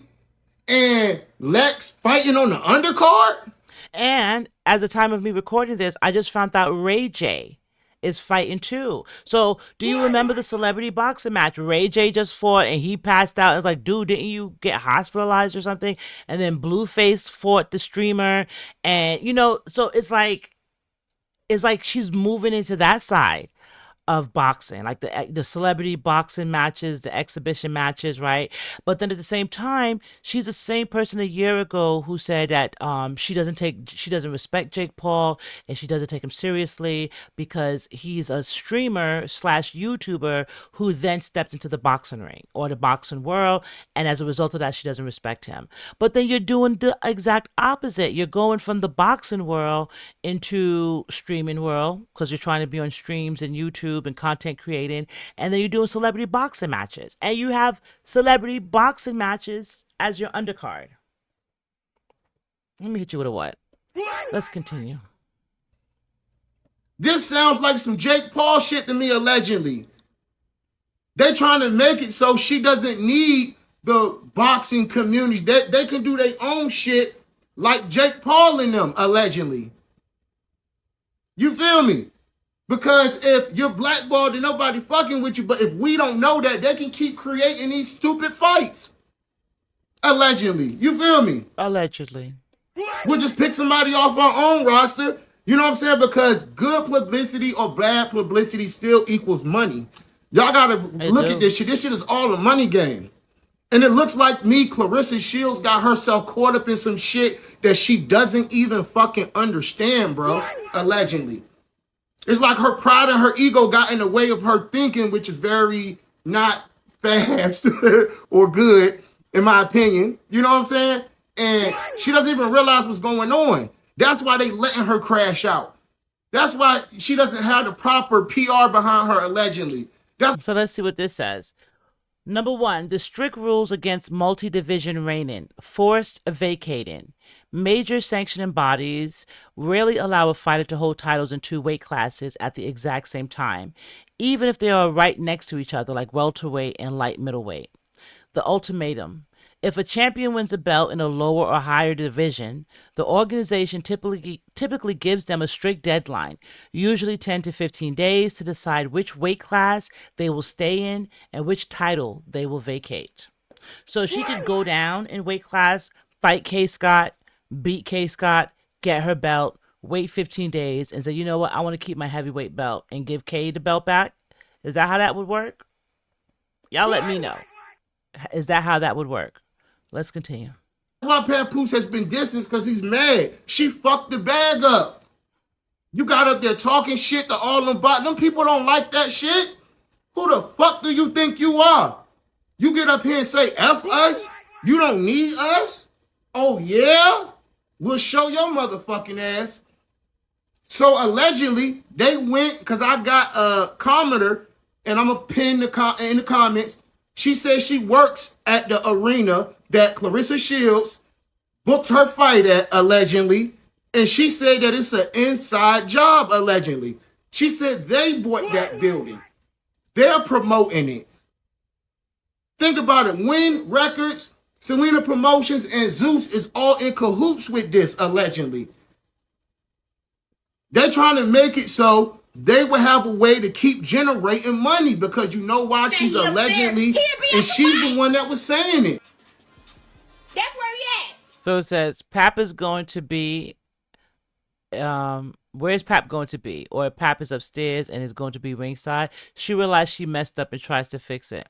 and Lex fighting on the undercard? And as the time of me recording this, I just found out Ray J is fighting too. So do you remember the celebrity boxing match? Ray J just fought and he passed out. It's like, dude, didn't you get hospitalized or something? And then Blueface fought the streamer. And, so it's like she's moving into that side of boxing, like the celebrity boxing matches, the exhibition matches, right? But then at the same time, she's the same person a year ago who said that she doesn't respect Jake Paul and she doesn't take him seriously because he's a streamer / YouTuber who then stepped into the boxing ring or the boxing world, and as a result of that, she doesn't respect him. But then you're doing the exact opposite. You're going from the boxing world into streaming world because you're trying to be on streams and YouTube and content creating, and then you're doing celebrity boxing matches, and you have celebrity boxing matches as your undercard. Let me hit you with a what? Let's continue. This sounds like some Jake Paul shit to me, allegedly. They're trying to make it so she doesn't need the boxing community. They can do their own shit like Jake Paul and them, allegedly. You feel me? Because if you're blackballed and nobody fucking with you, but if we don't know that, they can keep creating these stupid fights. Allegedly. You feel me? Allegedly. We'll just pick somebody off our own roster. You know what I'm saying? Because good publicity or bad publicity still equals money. Y'all gotta look at this shit. This shit is all a money game. And it looks like Claressa Shields got herself caught up in some shit that she doesn't even fucking understand, bro. Allegedly. It's like her pride and her ego got in the way of her thinking, which is very not fast or good, in my opinion. You know what I'm saying? And she doesn't even realize what's going on. That's why they letting her crash out. That's why she doesn't have the proper PR behind her, allegedly. So let's see what this says. Number 1, the strict rules against multi-division reigning, forced vacating. Major sanctioning bodies rarely allow a fighter to hold titles in 2 weight classes at the exact same time, even if they are right next to each other like welterweight and light middleweight. The ultimatum. If a champion wins a belt in a lower or higher division, the organization typically gives them a strict deadline, usually 10 to 15 days, to decide which weight class they will stay in and which title they will vacate. So she could go down in weight class, fight K. Scott, beat K. Scott, get her belt, wait 15 days, and say, you know what, I want to keep my heavyweight belt and give K the belt back. Is that how that would work? Y'all let me know. Is that how that would work? Let's continue. That's why Papoose has been distanced, because he's mad. She fucked the bag up. You got up there talking shit to all them bots. Them people don't like that shit. Who the fuck do you think you are? You get up here and say, F us? You don't need us? Oh, yeah? We'll show your motherfucking ass. So allegedly, they went, because I got a commenter, and I'm going to pin in the comments. She says she works at the arena that Claressa Shields booked her fight at, allegedly. And she said that it's an inside job, allegedly. She said they bought that building. They're promoting it. Think about it. Win Records, Selena Promotions, and Zeus is all in cahoots with this, allegedly. They're trying to make it so they will have a way to keep generating money, because you know why? She's allegedly, and she's the one that was saying it. That's where he at. So it says Pap is going to be, where's Pap going to be? Or Pap is upstairs and is going to be ringside. She realized she messed up and tries to fix it.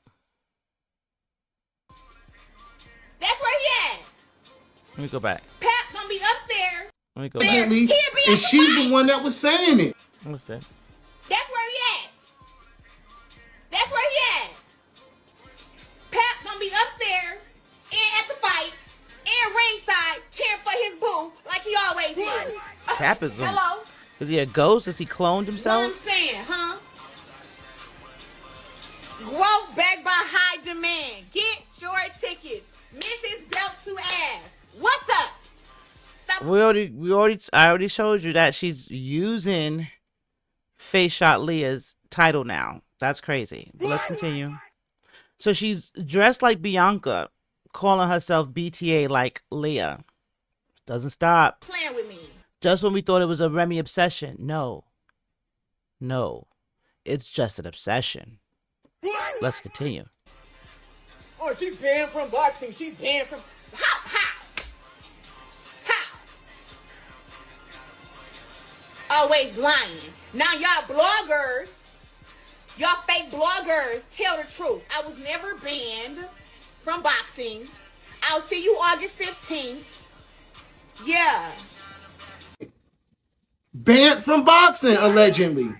That's where he at. Let me go back. Pap gonna be upstairs. Let me go back. And she's the one that was saying it. Listen. That's where he at. That's where he at. Pap gonna be upstairs and at the fight and ringside cheering for his boo like he always did. Pap is Hello? Is he a ghost? Has he cloned himself? What I'm saying, huh? Growth backed by high demand. Get your tickets. Mrs. Belt to ass. What's up? I already showed you that she's using Face Shot Leah's title now. That's crazy. But let's continue. So she's dressed like Bianca, calling herself BTA like Leah. Doesn't stop. Playing with me. Just when we thought it was a Remy obsession. No. It's just an obsession. Let's continue. Oh, she's banned from boxing. She's banned from... How? Always lying. Now y'all bloggers, y'all fake bloggers, tell the truth. I was never banned from boxing. I'll see you August 15th. Yeah. Banned from boxing, allegedly.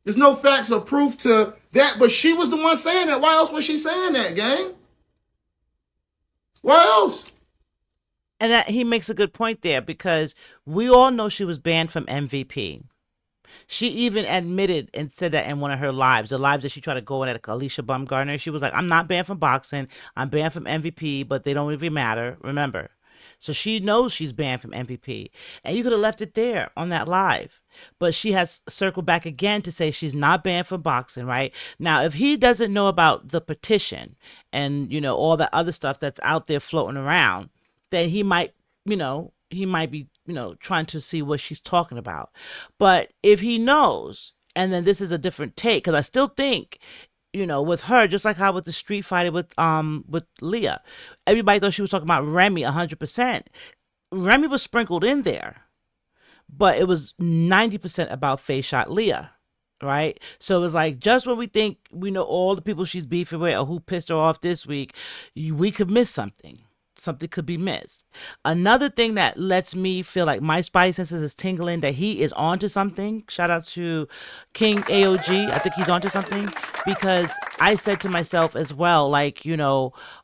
There's no facts or proof to that, but she was the one saying that. Why else was she saying that, gang? Why else? And that he makes a good point there, because we all know she was banned from MVP. She even admitted and said that in one of her lives, the lives that she tried to go in at Alicia Baumgartner. She was like, I'm not banned from boxing. I'm banned from MVP, but they don't really matter. Remember. So she knows she's banned from MVP. And you could have left it there on that live. But she has circled back again to say she's not banned from boxing, right? Now, if he doesn't know about the petition and, all the other stuff that's out there floating around, then he might be, trying to see what she's talking about. But if he knows And then this is a different take because I still think, with her, just like how with the Street Fighter with Leah, everybody thought she was talking about Remy 100%. Remy was sprinkled in there, but it was 90% about Face Shot Leah, right? So it was like just when we think we know all the people she's beefing with or who pissed her off this week, we could miss something. Something could be missed. Another thing that lets me feel like my spidey senses is tingling that he is onto something. Shout out to King AOG. I think he's onto something because I said to myself as well, like,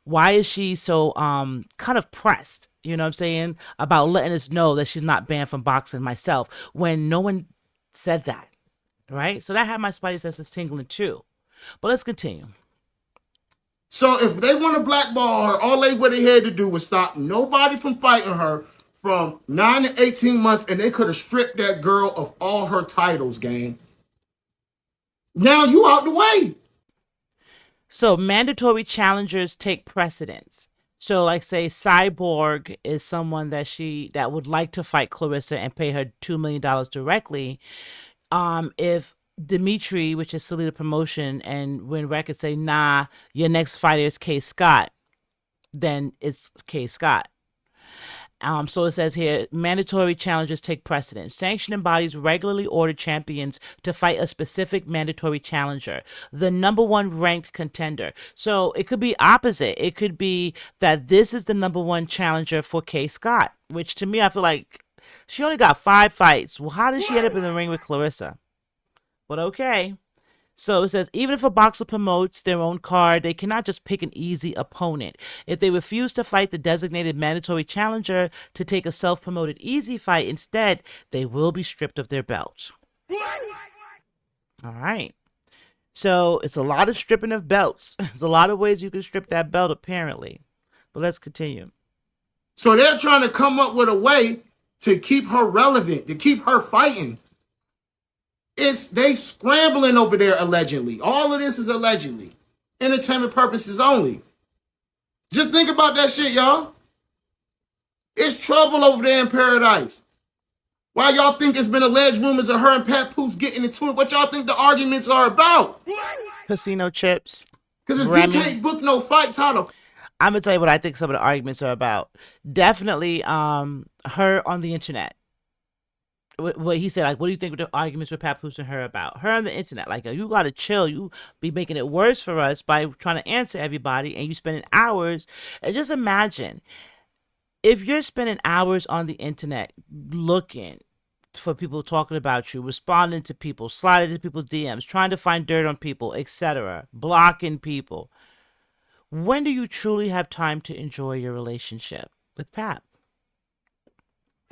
why is she so kind of pressed? You know what I'm saying? About letting us know that she's not banned from boxing myself when no one said that. Right? So that had my spidey senses tingling too. But let's continue. So if they want to blackball her, all they would have had to do was stop nobody from fighting her from 9 to 18 months, and they could have stripped that girl of all her titles, gang. Now you out the way. So mandatory challengers take precedence. So like say Cyborg is someone that would like to fight Claressa and pay her $2 million directly. If Dimitri, which is Salida Promotion, and when records say, nah, your next fighter is K. Scott, then it's K. Scott. So it says here, mandatory challenges take precedence. Sanctioning bodies regularly order champions to fight a specific mandatory challenger, the number one ranked contender. So it could be opposite. It could be that this is the number one challenger for K. Scott, which to me, I feel like she only got 5 fights. Well, how did she end up in the ring with Claressa? But okay. So it says, even if a boxer promotes their own card, they cannot just pick an easy opponent. If they refuse to fight the designated mandatory challenger to take a self-promoted easy fight instead, they will be stripped of their belt. All right. So it's a lot of stripping of belts. There's a lot of ways you can strip that belt, apparently. But let's continue. So they're trying to come up with a way to keep her relevant, to keep her fighting. They scrambling over there allegedly. All of this is allegedly. Entertainment purposes only. Just think about that shit, y'all. It's trouble over there in paradise. Why y'all think it's been alleged rumors of her and Pat Poose getting into it? What y'all think the arguments are about? Casino chips. Because if you can't book no fights, how the... I'm going to tell you what I think some of the arguments are about. Definitely her on the internet. What he said, like, what do you think the arguments with Papoose and her about? Her on the internet, like, you gotta chill. You be making it worse for us by trying to answer everybody, and you spending hours. And just imagine if you're spending hours on the internet looking for people talking about you, responding to people, sliding to people's DMs, trying to find dirt on people, etc., blocking people. When do you truly have time to enjoy your relationship with Pap?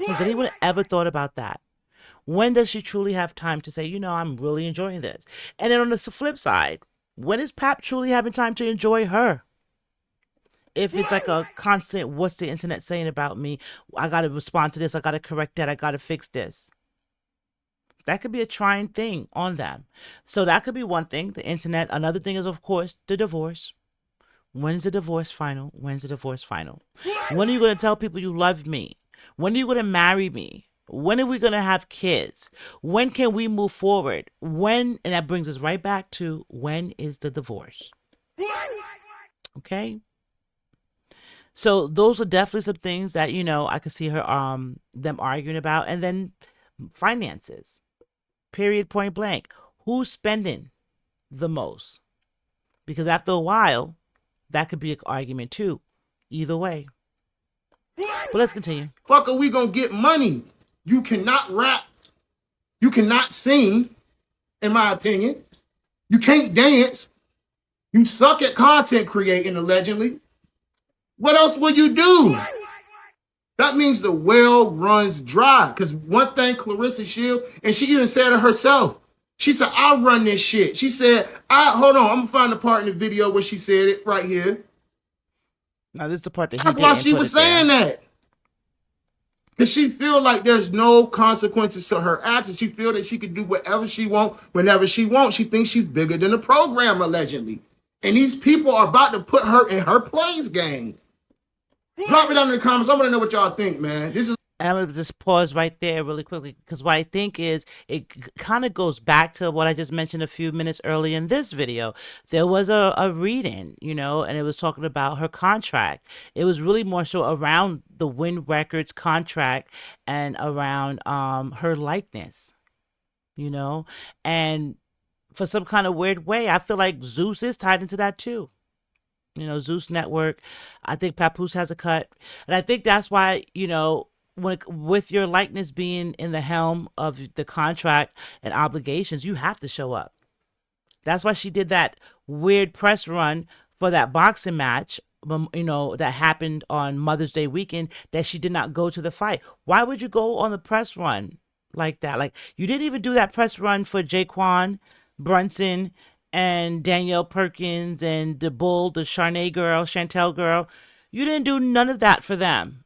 Has anyone ever thought about that? When does she truly have time to say, I'm really enjoying this? And then on the flip side, when is Pap truly having time to enjoy her? If it's like a constant, what's the internet saying about me? I got to respond to this. I got to correct that. I got to fix this. That could be a trying thing on them. So that could be one thing, the internet. Another thing is, of course, the divorce. When's the divorce final? When's the divorce final? When are you going to tell people you love me? When are you going to marry me? When are we going to have kids? When can we move forward? And that brings us right back to, when is the divorce? Okay? So those are definitely some things that, I could see her, them arguing about. And then finances. Period, point blank. Who's spending the most? Because after a while, that could be an argument too. Either way. But let's continue. Fuck, are we gonna get money? You cannot rap. You cannot sing, in my opinion. You can't dance. You suck at content creating, allegedly. What else will you do? That means the well runs dry. Because one thing, Claressa Shields, and she even said it herself. She said, I'll run this shit. She said, hold on, I'm going to find the part in the video where she said it right here. Now, this is the part that That's why she was saying that. Because she feel like there's no consequences to her actions. She feel that she can do whatever she wants, whenever she wants. She thinks she's bigger than the program, allegedly. And these people are about to put her in her place, gang. Drop it down in the comments. I want to know what y'all think, man. This is I'm gonna just pause right there really quickly because what I think is it kind of goes back to what I just mentioned a few minutes earlier in this video. There was a reading, and it was talking about her contract. It was really more so around the Wind Records contract and around her likeness, and for some kind of weird way, I feel like Zeus is tied into that too. Zeus Network. I think Papoose has a cut, and I think that's why with your likeness being in the helm of the contract and obligations, you have to show up. That's why she did that weird press run for that boxing match, that happened on Mother's Day weekend, that she did not go to the fight. Why would you go on the press run like that? Like, you didn't even do that press run for Jaquan Brunson and Danielle Perkins and the Bull, the Chantel girl. You didn't do none of that for them.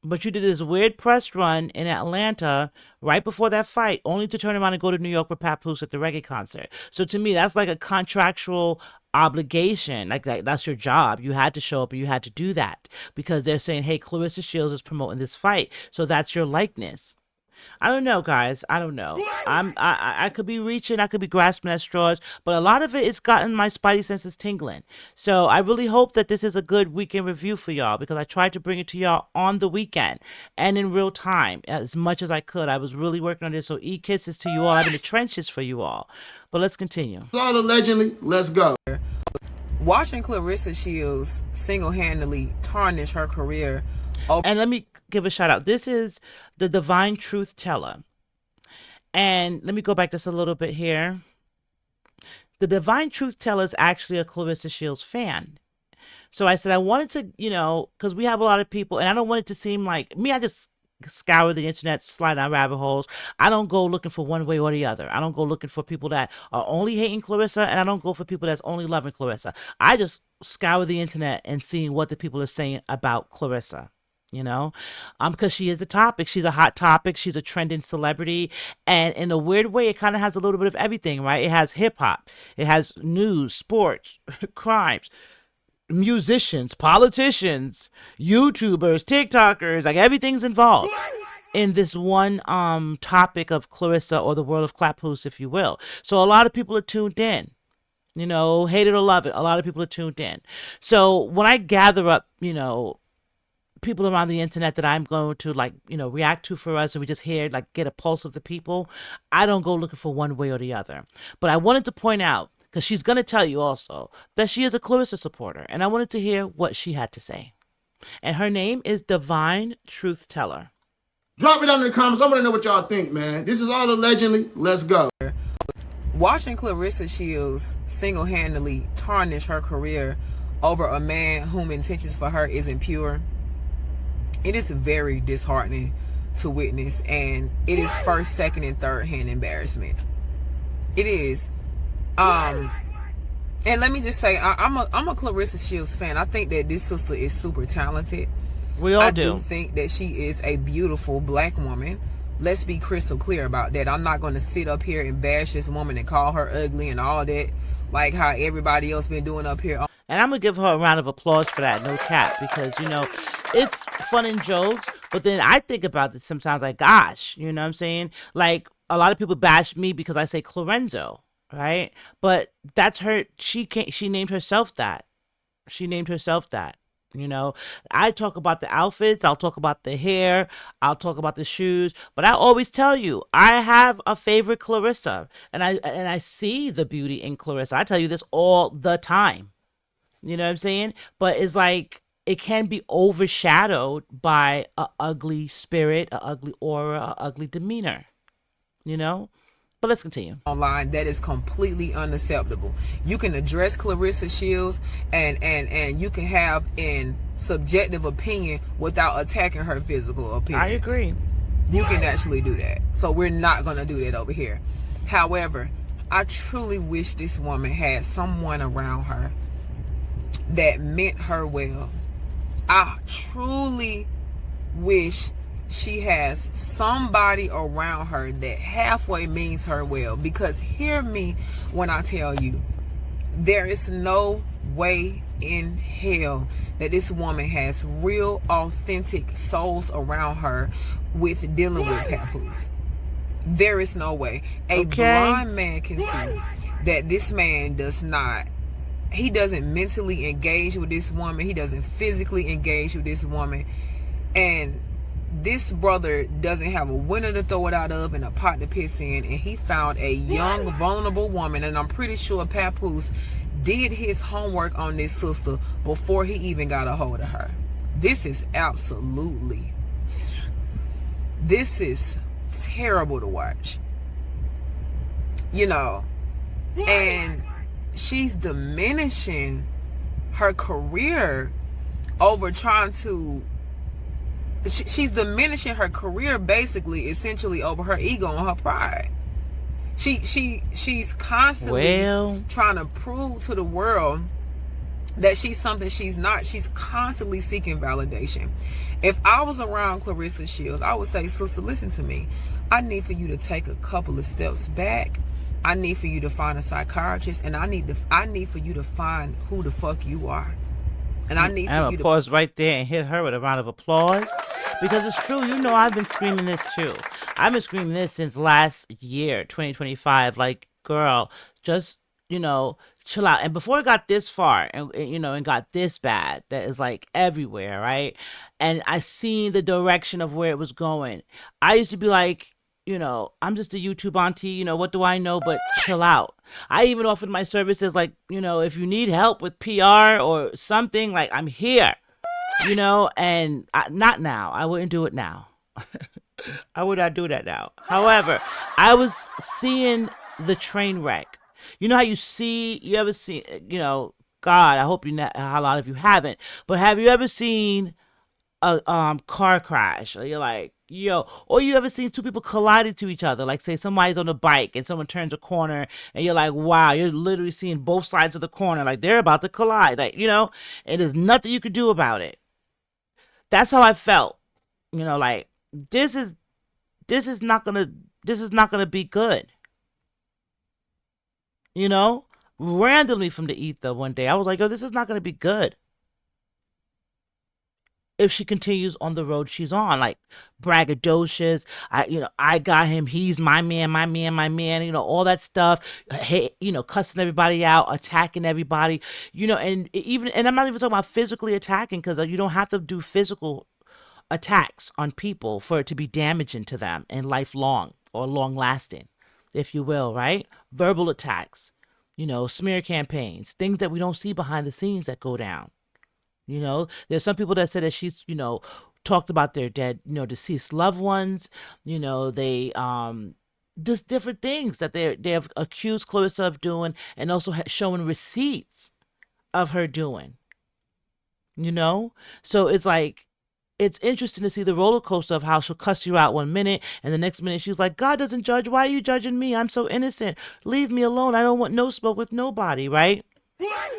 But you did this weird press run in Atlanta right before that fight, only to turn around and go to New York with Papoose at the reggae concert. So to me, that's like a contractual obligation. Like that's your job. You had to show up and you had to do that because they're saying, hey, Claressa Shields is promoting this fight. So that's your likeness. I don't know, guys. I don't know. I could be reaching, I could be grasping at straws, but a lot of it is gotten my spidey senses tingling. So I really hope that this is a good weekend review for y'all because I tried to bring it to y'all on the weekend and in real time as much as I could. I was really working on this. So kisses to you all. I'm in the trenches for you all. But let's continue. All allegedly, let's go. Watching Claressa Shields single-handedly tarnish her career. And let me give a shout out. This is the Divine Truth Teller. And let me go back just a little bit here. The Divine Truth Teller is actually a Claressa Shields fan. So I said I wanted to, because we have a lot of people, and I don't want it to seem like me. I just scour the internet, slide down rabbit holes. I don't go looking for one way or the other. I don't go looking for people that are only hating Claressa, and I don't go for people that's only loving Claressa. I just scour the internet and seeing what the people are saying about Claressa. Because she is a topic. She's a hot topic. She's a trending celebrity. And in a weird way, it kind of has a little bit of everything, right? It has hip hop. It has news, sports, crimes, musicians, politicians, YouTubers, TikTokers, like everything's involved in this one topic of Claressa, or the world of Claphouse, if you will. So a lot of people are tuned in. Hate it or love it. A lot of people are tuned in. So when I gather up, people around the internet that I'm going to react to for us, and we just hear, get a pulse of the people, I don't go looking for one way or the other. But I wanted to point out, because she's going to tell you also that she is a Claressa supporter, and I wanted to hear what she had to say. And her name is Divine Truth Teller. Drop it down in the comments. I want to know what y'all think, man. This is all allegedly. Let's go. Watching Claressa Shields single-handedly tarnish her career over a man whom intentions for her isn't pure, it is very disheartening to witness, and it is first, second, and third hand embarrassment. It is. And let me just say, I'm a Claressa Shields fan. I think that this sister is super talented. We all do. I do think that she is a beautiful black woman. Let's be crystal clear about that. I'm not going to sit up here and bash this woman and call her ugly and all that, like how everybody else been doing up here. And I'm going to give her a round of applause for that, no cap, because, it's fun and jokes, but then I think about it sometimes like, gosh, you know what I'm saying? Like, a lot of people bash me because I say Clarenzo, right? But that's her, she named herself that. She named herself that. I talk about the outfits, I'll talk about the hair, I'll talk about the shoes, but I always tell you, I have a favorite Claressa, and I see the beauty in Claressa. I tell you this all the time. You know what I'm saying? But it's like, it can be overshadowed by an ugly spirit, an ugly aura, an ugly demeanor. But let's continue. Online, that is completely unacceptable. You can address Claressa Shields and you can have an subjective opinion without attacking her physical appearance. I agree. You can actually do that. So we're not going to do that over here. However, I truly wish this woman had someone around her that meant her well. I truly wish she has somebody around her that halfway means her well, because hear me when I tell you, there is no way in hell that this woman has real, authentic souls around her with dealing with papoose. There is no way. A blind man can see that this man he doesn't mentally engage with this woman. He doesn't physically engage with this woman. And this brother doesn't have a window to throw it out of and a pot to piss in. And he found a young, vulnerable woman. And I'm pretty sure Papoose did his homework on this sister before he even got a hold of her. This is terrible to watch. You know, and she's diminishing her career over trying to she's diminishing her career basically, essentially, over her ego and her pride. She's constantly trying to prove to the world that she's something she's not. She's constantly seeking validation. If I was around Claressa Shields, I would say, sister, listen to me. I need for you to take a couple of steps back. I need for you to find a psychiatrist, and I need for you to find who the fuck you are. And I need for you to pause right there and hit her with a round of applause, because it's true. You know, I've been screaming this too. I've been screaming this since last year, 2025. Like, girl, just, you know, chill out. And before it got this far and you know, and got this bad, that is like everywhere, right? And I seen the direction of where it was going. I used to be like, you know, I'm just a YouTube auntie, you know, what do I know but chill out. I even offered my services, like, you know, if you need help with PR or something, like, I'm here, you know, and not now. I wouldn't do it now. I would not do that now. However, I was seeing the train wreck. You know how you ever see, you know, God, I hope a lot of you haven't, but have you ever seen a car crash? Or you're like, yo, or you ever seen two people colliding to each other? Like, say somebody's on a bike and someone turns a corner and you're like, wow, you're literally seeing both sides of the corner, like they're about to collide, like, you know, and there's nothing you could do about it. That's how I felt, you know, like this is not gonna be good. You know, randomly from the ether one day, I was like, yo, this is not gonna be good if she continues on the road she's on, like braggadocious. I got him. He's my man, my man, my man. You know, all that stuff. Hey, you know, cussing everybody out, attacking everybody. You know, and I'm not even talking about physically attacking, because you don't have to do physical attacks on people for it to be damaging to them and lifelong or long lasting, if you will, right? Verbal attacks, you know, smear campaigns, things that we don't see behind the scenes that go down. You know, there's some people that said that she's, you know, talked about their dead, you know, deceased loved ones. You know, they just different things that they have accused Claressa of doing, and also showing receipts of her doing. You know, so it's like, it's interesting to see the roller coaster of how she'll cuss you out one minute, and the next minute she's like, God doesn't judge. Why are you judging me? I'm so innocent. Leave me alone. I don't want no smoke with nobody, right?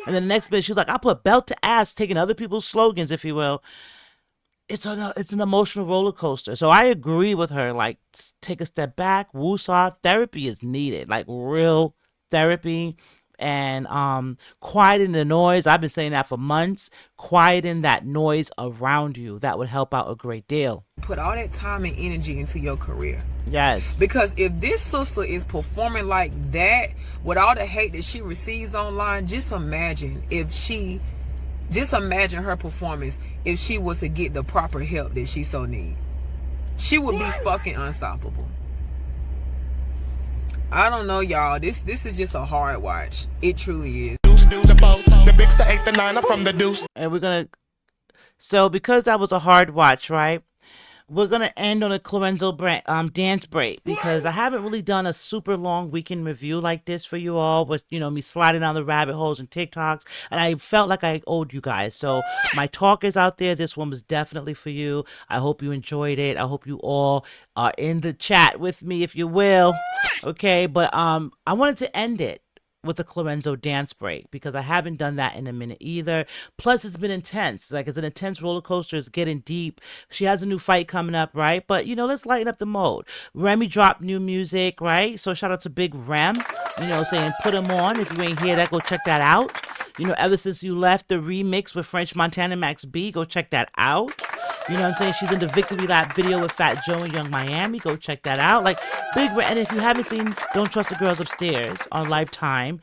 And then the next minute she's like, I put belt to ass, taking other people's slogans, if you will. It's an emotional roller coaster. So I agree with her. Like, take a step back. Woosah, therapy is needed. Like, real therapy. And quieting the noise. I've been saying that for months. Quieting that noise around you. That would help out a great deal. Put all that time and energy into your career. Yes. Because if this sister is performing like that, with all the hate that she receives online, just imagine her performance if she was to get the proper help that she so need. She would be fucking unstoppable. I don't know, y'all. This is just a hard watch. It truly is. And we're gonna, so because that was a hard watch, right? We're gonna end on a Claressa dance break, because I haven't really done a super long weekend review like this for you all, with, you know, me sliding down the rabbit holes and TikToks, and I felt like I owed you guys. So my talkers out there, this one was definitely for you. I hope you enjoyed it. I hope you all are in the chat with me, if you will. Okay, but I wanted to end it with the Clorenzo dance break because I haven't done that in a minute either. Plus, it's been intense. Like, it's an intense roller coaster. It's getting deep. She has a new fight coming up, right? But, let's lighten up the mode. Remy dropped new music, right? So shout out to Big Rem, saying put him on. If you ain't hear that, go check that out. Ever since you left, the remix with French Montana Max B, go check that out. You know what I'm saying? She's in the Victory Lap video with Fat Joe and Young Miami. Go check that out. Like, and if you haven't seen Don't Trust the Girls Upstairs on Lifetime,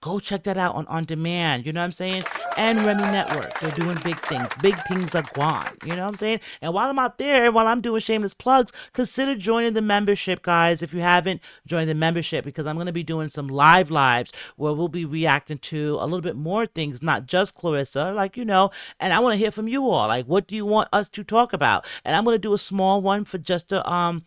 go check that out on demand. You know what I'm saying? And Remy Network. They're doing big things. Big things are gone. You know what I'm saying? And while I'm out there, while I'm doing shameless plugs, consider joining the membership, guys. If you haven't joined the membership, because I'm going to be doing some lives where we'll be reacting to a little bit more things, not just Claressa, and I want to hear from you all. Like, what do you want us to talk about? And I'm going to do a small one for just our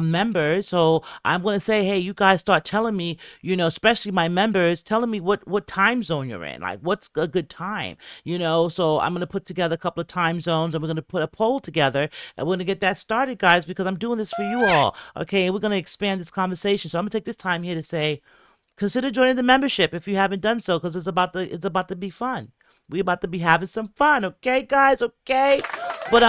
members. So I'm going to say, hey, you guys start telling me, especially my members, telling me what time zone you're in, like what's a good time, so I'm going to put together a couple of time zones and we're going to put a poll together and we're going to get that started, guys, because I'm doing this for you all. Okay. And we're going to expand this conversation. So I'm going to take this time here to say, consider joining the membership if you haven't done so, because it's about to be fun. We're about to be having some fun. Okay, guys. Okay. But,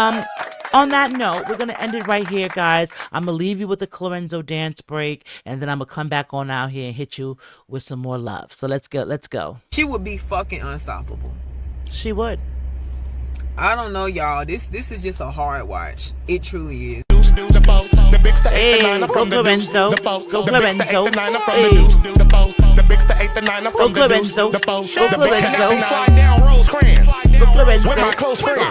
on that note, we're going to end it right here, guys. I'm going to leave you with the Clorenzo dance break, and then I'm going to come back on out here and hit you with some more love. So let's go. She would be fucking unstoppable. She would. I don't know, y'all. This is just a hard watch. It truly is. Hey, go Clorenzo. Go Clorenzo. Hey. Go Clorenzo. Go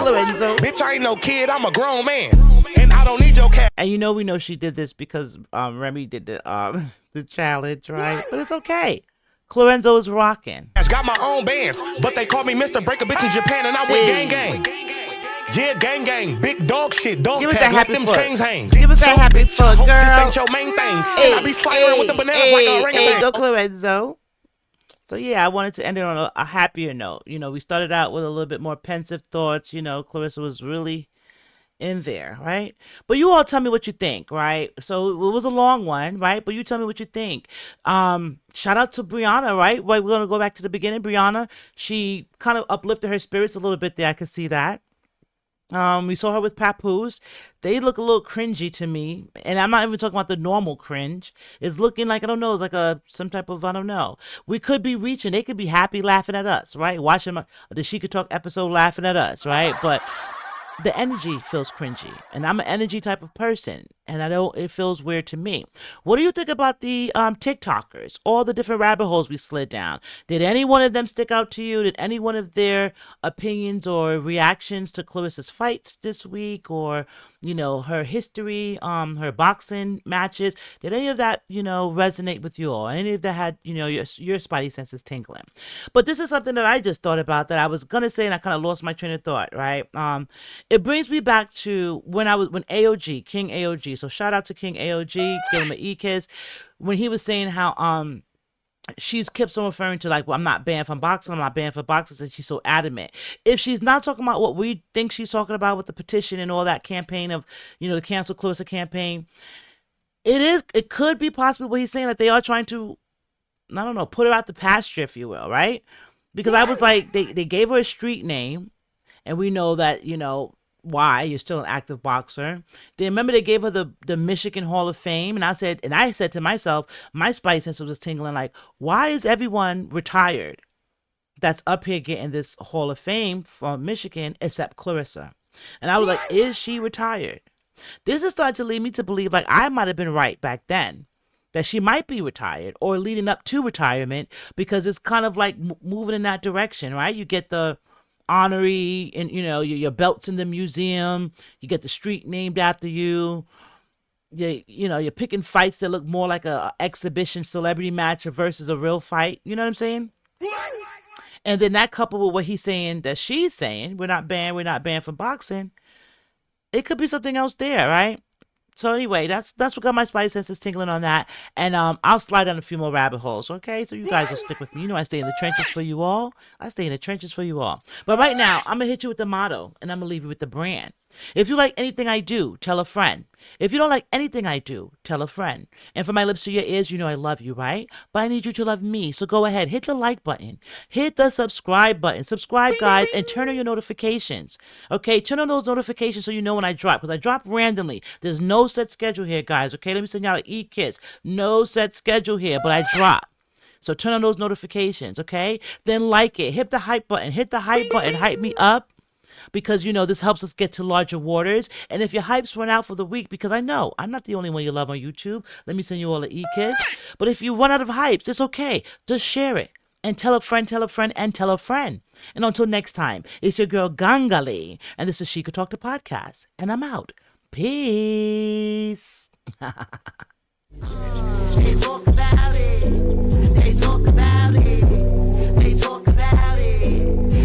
Clorenzo. Bitch, I ain't no kid, I'm a grown man. And I don't need your cat. And we know she did this because Remy did the challenge, right? But it's okay. Clorenzo is rocking. I got my own bands, but they call me Mr. Break a Bitch in Japan, and I'm with gang gang. Yeah, gang gang, big dog shit, dog tag, let them chains hang. Give us that happy foot, girl. This ain't your main thing. Hey, I be sliding with the bananas like a orangutan. Go Clorenzo. So yeah, I wanted to end it on a happier note. We started out with a little bit more pensive thoughts. Claressa was really in there, right? But you all tell me what you think, right? So it was a long one, right? But you tell me what you think. Shout out to Brianna, right? We're gonna go back to the beginning. Brianna, she kind of uplifted her spirits a little bit there. I could see that. We saw her with Papoose. They look a little cringy to me. And I'm not even talking about the normal cringe. It's looking like, I don't know, it's like some type of, I don't know. We could be reaching. They could be happy laughing at us, right? Watching the She Could Talk episode laughing at us, right? But the energy feels cringy. And I'm an energy type of person. And it feels weird to me. What do you think about the TikTokers? All the different rabbit holes we slid down. Did any one of them stick out to you? Did any one of their opinions or reactions to Claressa's fights this week, or her history, her boxing matches? Did any of that resonate with you all? Any of that had your spidey senses tingling? But this is something that I just thought about that I was gonna say, and I kind of lost my train of thought. Right? It brings me back to when AOG, King AOG. So shout out to King AOG, give him an E-kiss. When he was saying how she's kept on referring to, like, well, I'm not banned from boxing, I'm not banned for boxing, and she's so adamant. If she's not talking about what we think she's talking about with the petition and all that campaign of, the Cancel Claressa campaign, it could be possible what he's saying, that they are trying to, I don't know, put her out the pasture, if you will, right? Because I was like, they gave her a street name, and we know that, why you're still an active boxer. Then remember they gave her the Michigan Hall of Fame, and I said to myself, my spidey sense was tingling, like, why is everyone retired that's up here getting this Hall of Fame from Michigan except Claressa? And I was like, is she retired? This is starting to lead me to believe, like, I might have been right back then, that she might be retired or leading up to retirement, because it's kind of like moving in that direction, right? You get the honorary, and your belts in the museum, you get the street named after you. You're picking fights that look more like a exhibition celebrity match versus a real fight. You know what I'm saying? And then that coupled with what he's saying, that she's saying, we're not banned from boxing. It could be something else there, right? So anyway, that's what got my spidey senses tingling on that. And I'll slide down a few more rabbit holes, okay? So you guys will stick with me. I stay in the trenches for you all. But right now, I'm going to hit you with the motto, and I'm going to leave you with the brand. If you like anything I do, tell a friend. If you don't like anything I do, tell a friend. And from my lips to your ears, you know I love you, right? But I need you to love me. So go ahead, hit the like button. Hit the subscribe button. Subscribe, guys, and turn on your notifications. Okay, turn on those notifications so you know when I drop. Because I drop randomly. There's no set schedule here, guys. Okay, let me send y'all an e-kiss. No set schedule here, but I drop. So turn on those notifications, okay? Then like it. Hit the hype button. Hit the hype button. Hype me up. Because, you know, this helps us get to larger waters. And if your hypes run out for the week, because I know I'm not the only one you love on YouTube. Let me send you all an e-kiss. But if you run out of hypes, it's okay. Just share it. And tell a friend, and tell a friend. And until next time, it's your girl Gangali. And this is She Could Talk to Podcast. And I'm out. Peace. They talk about it. They talk about it. They talk about it.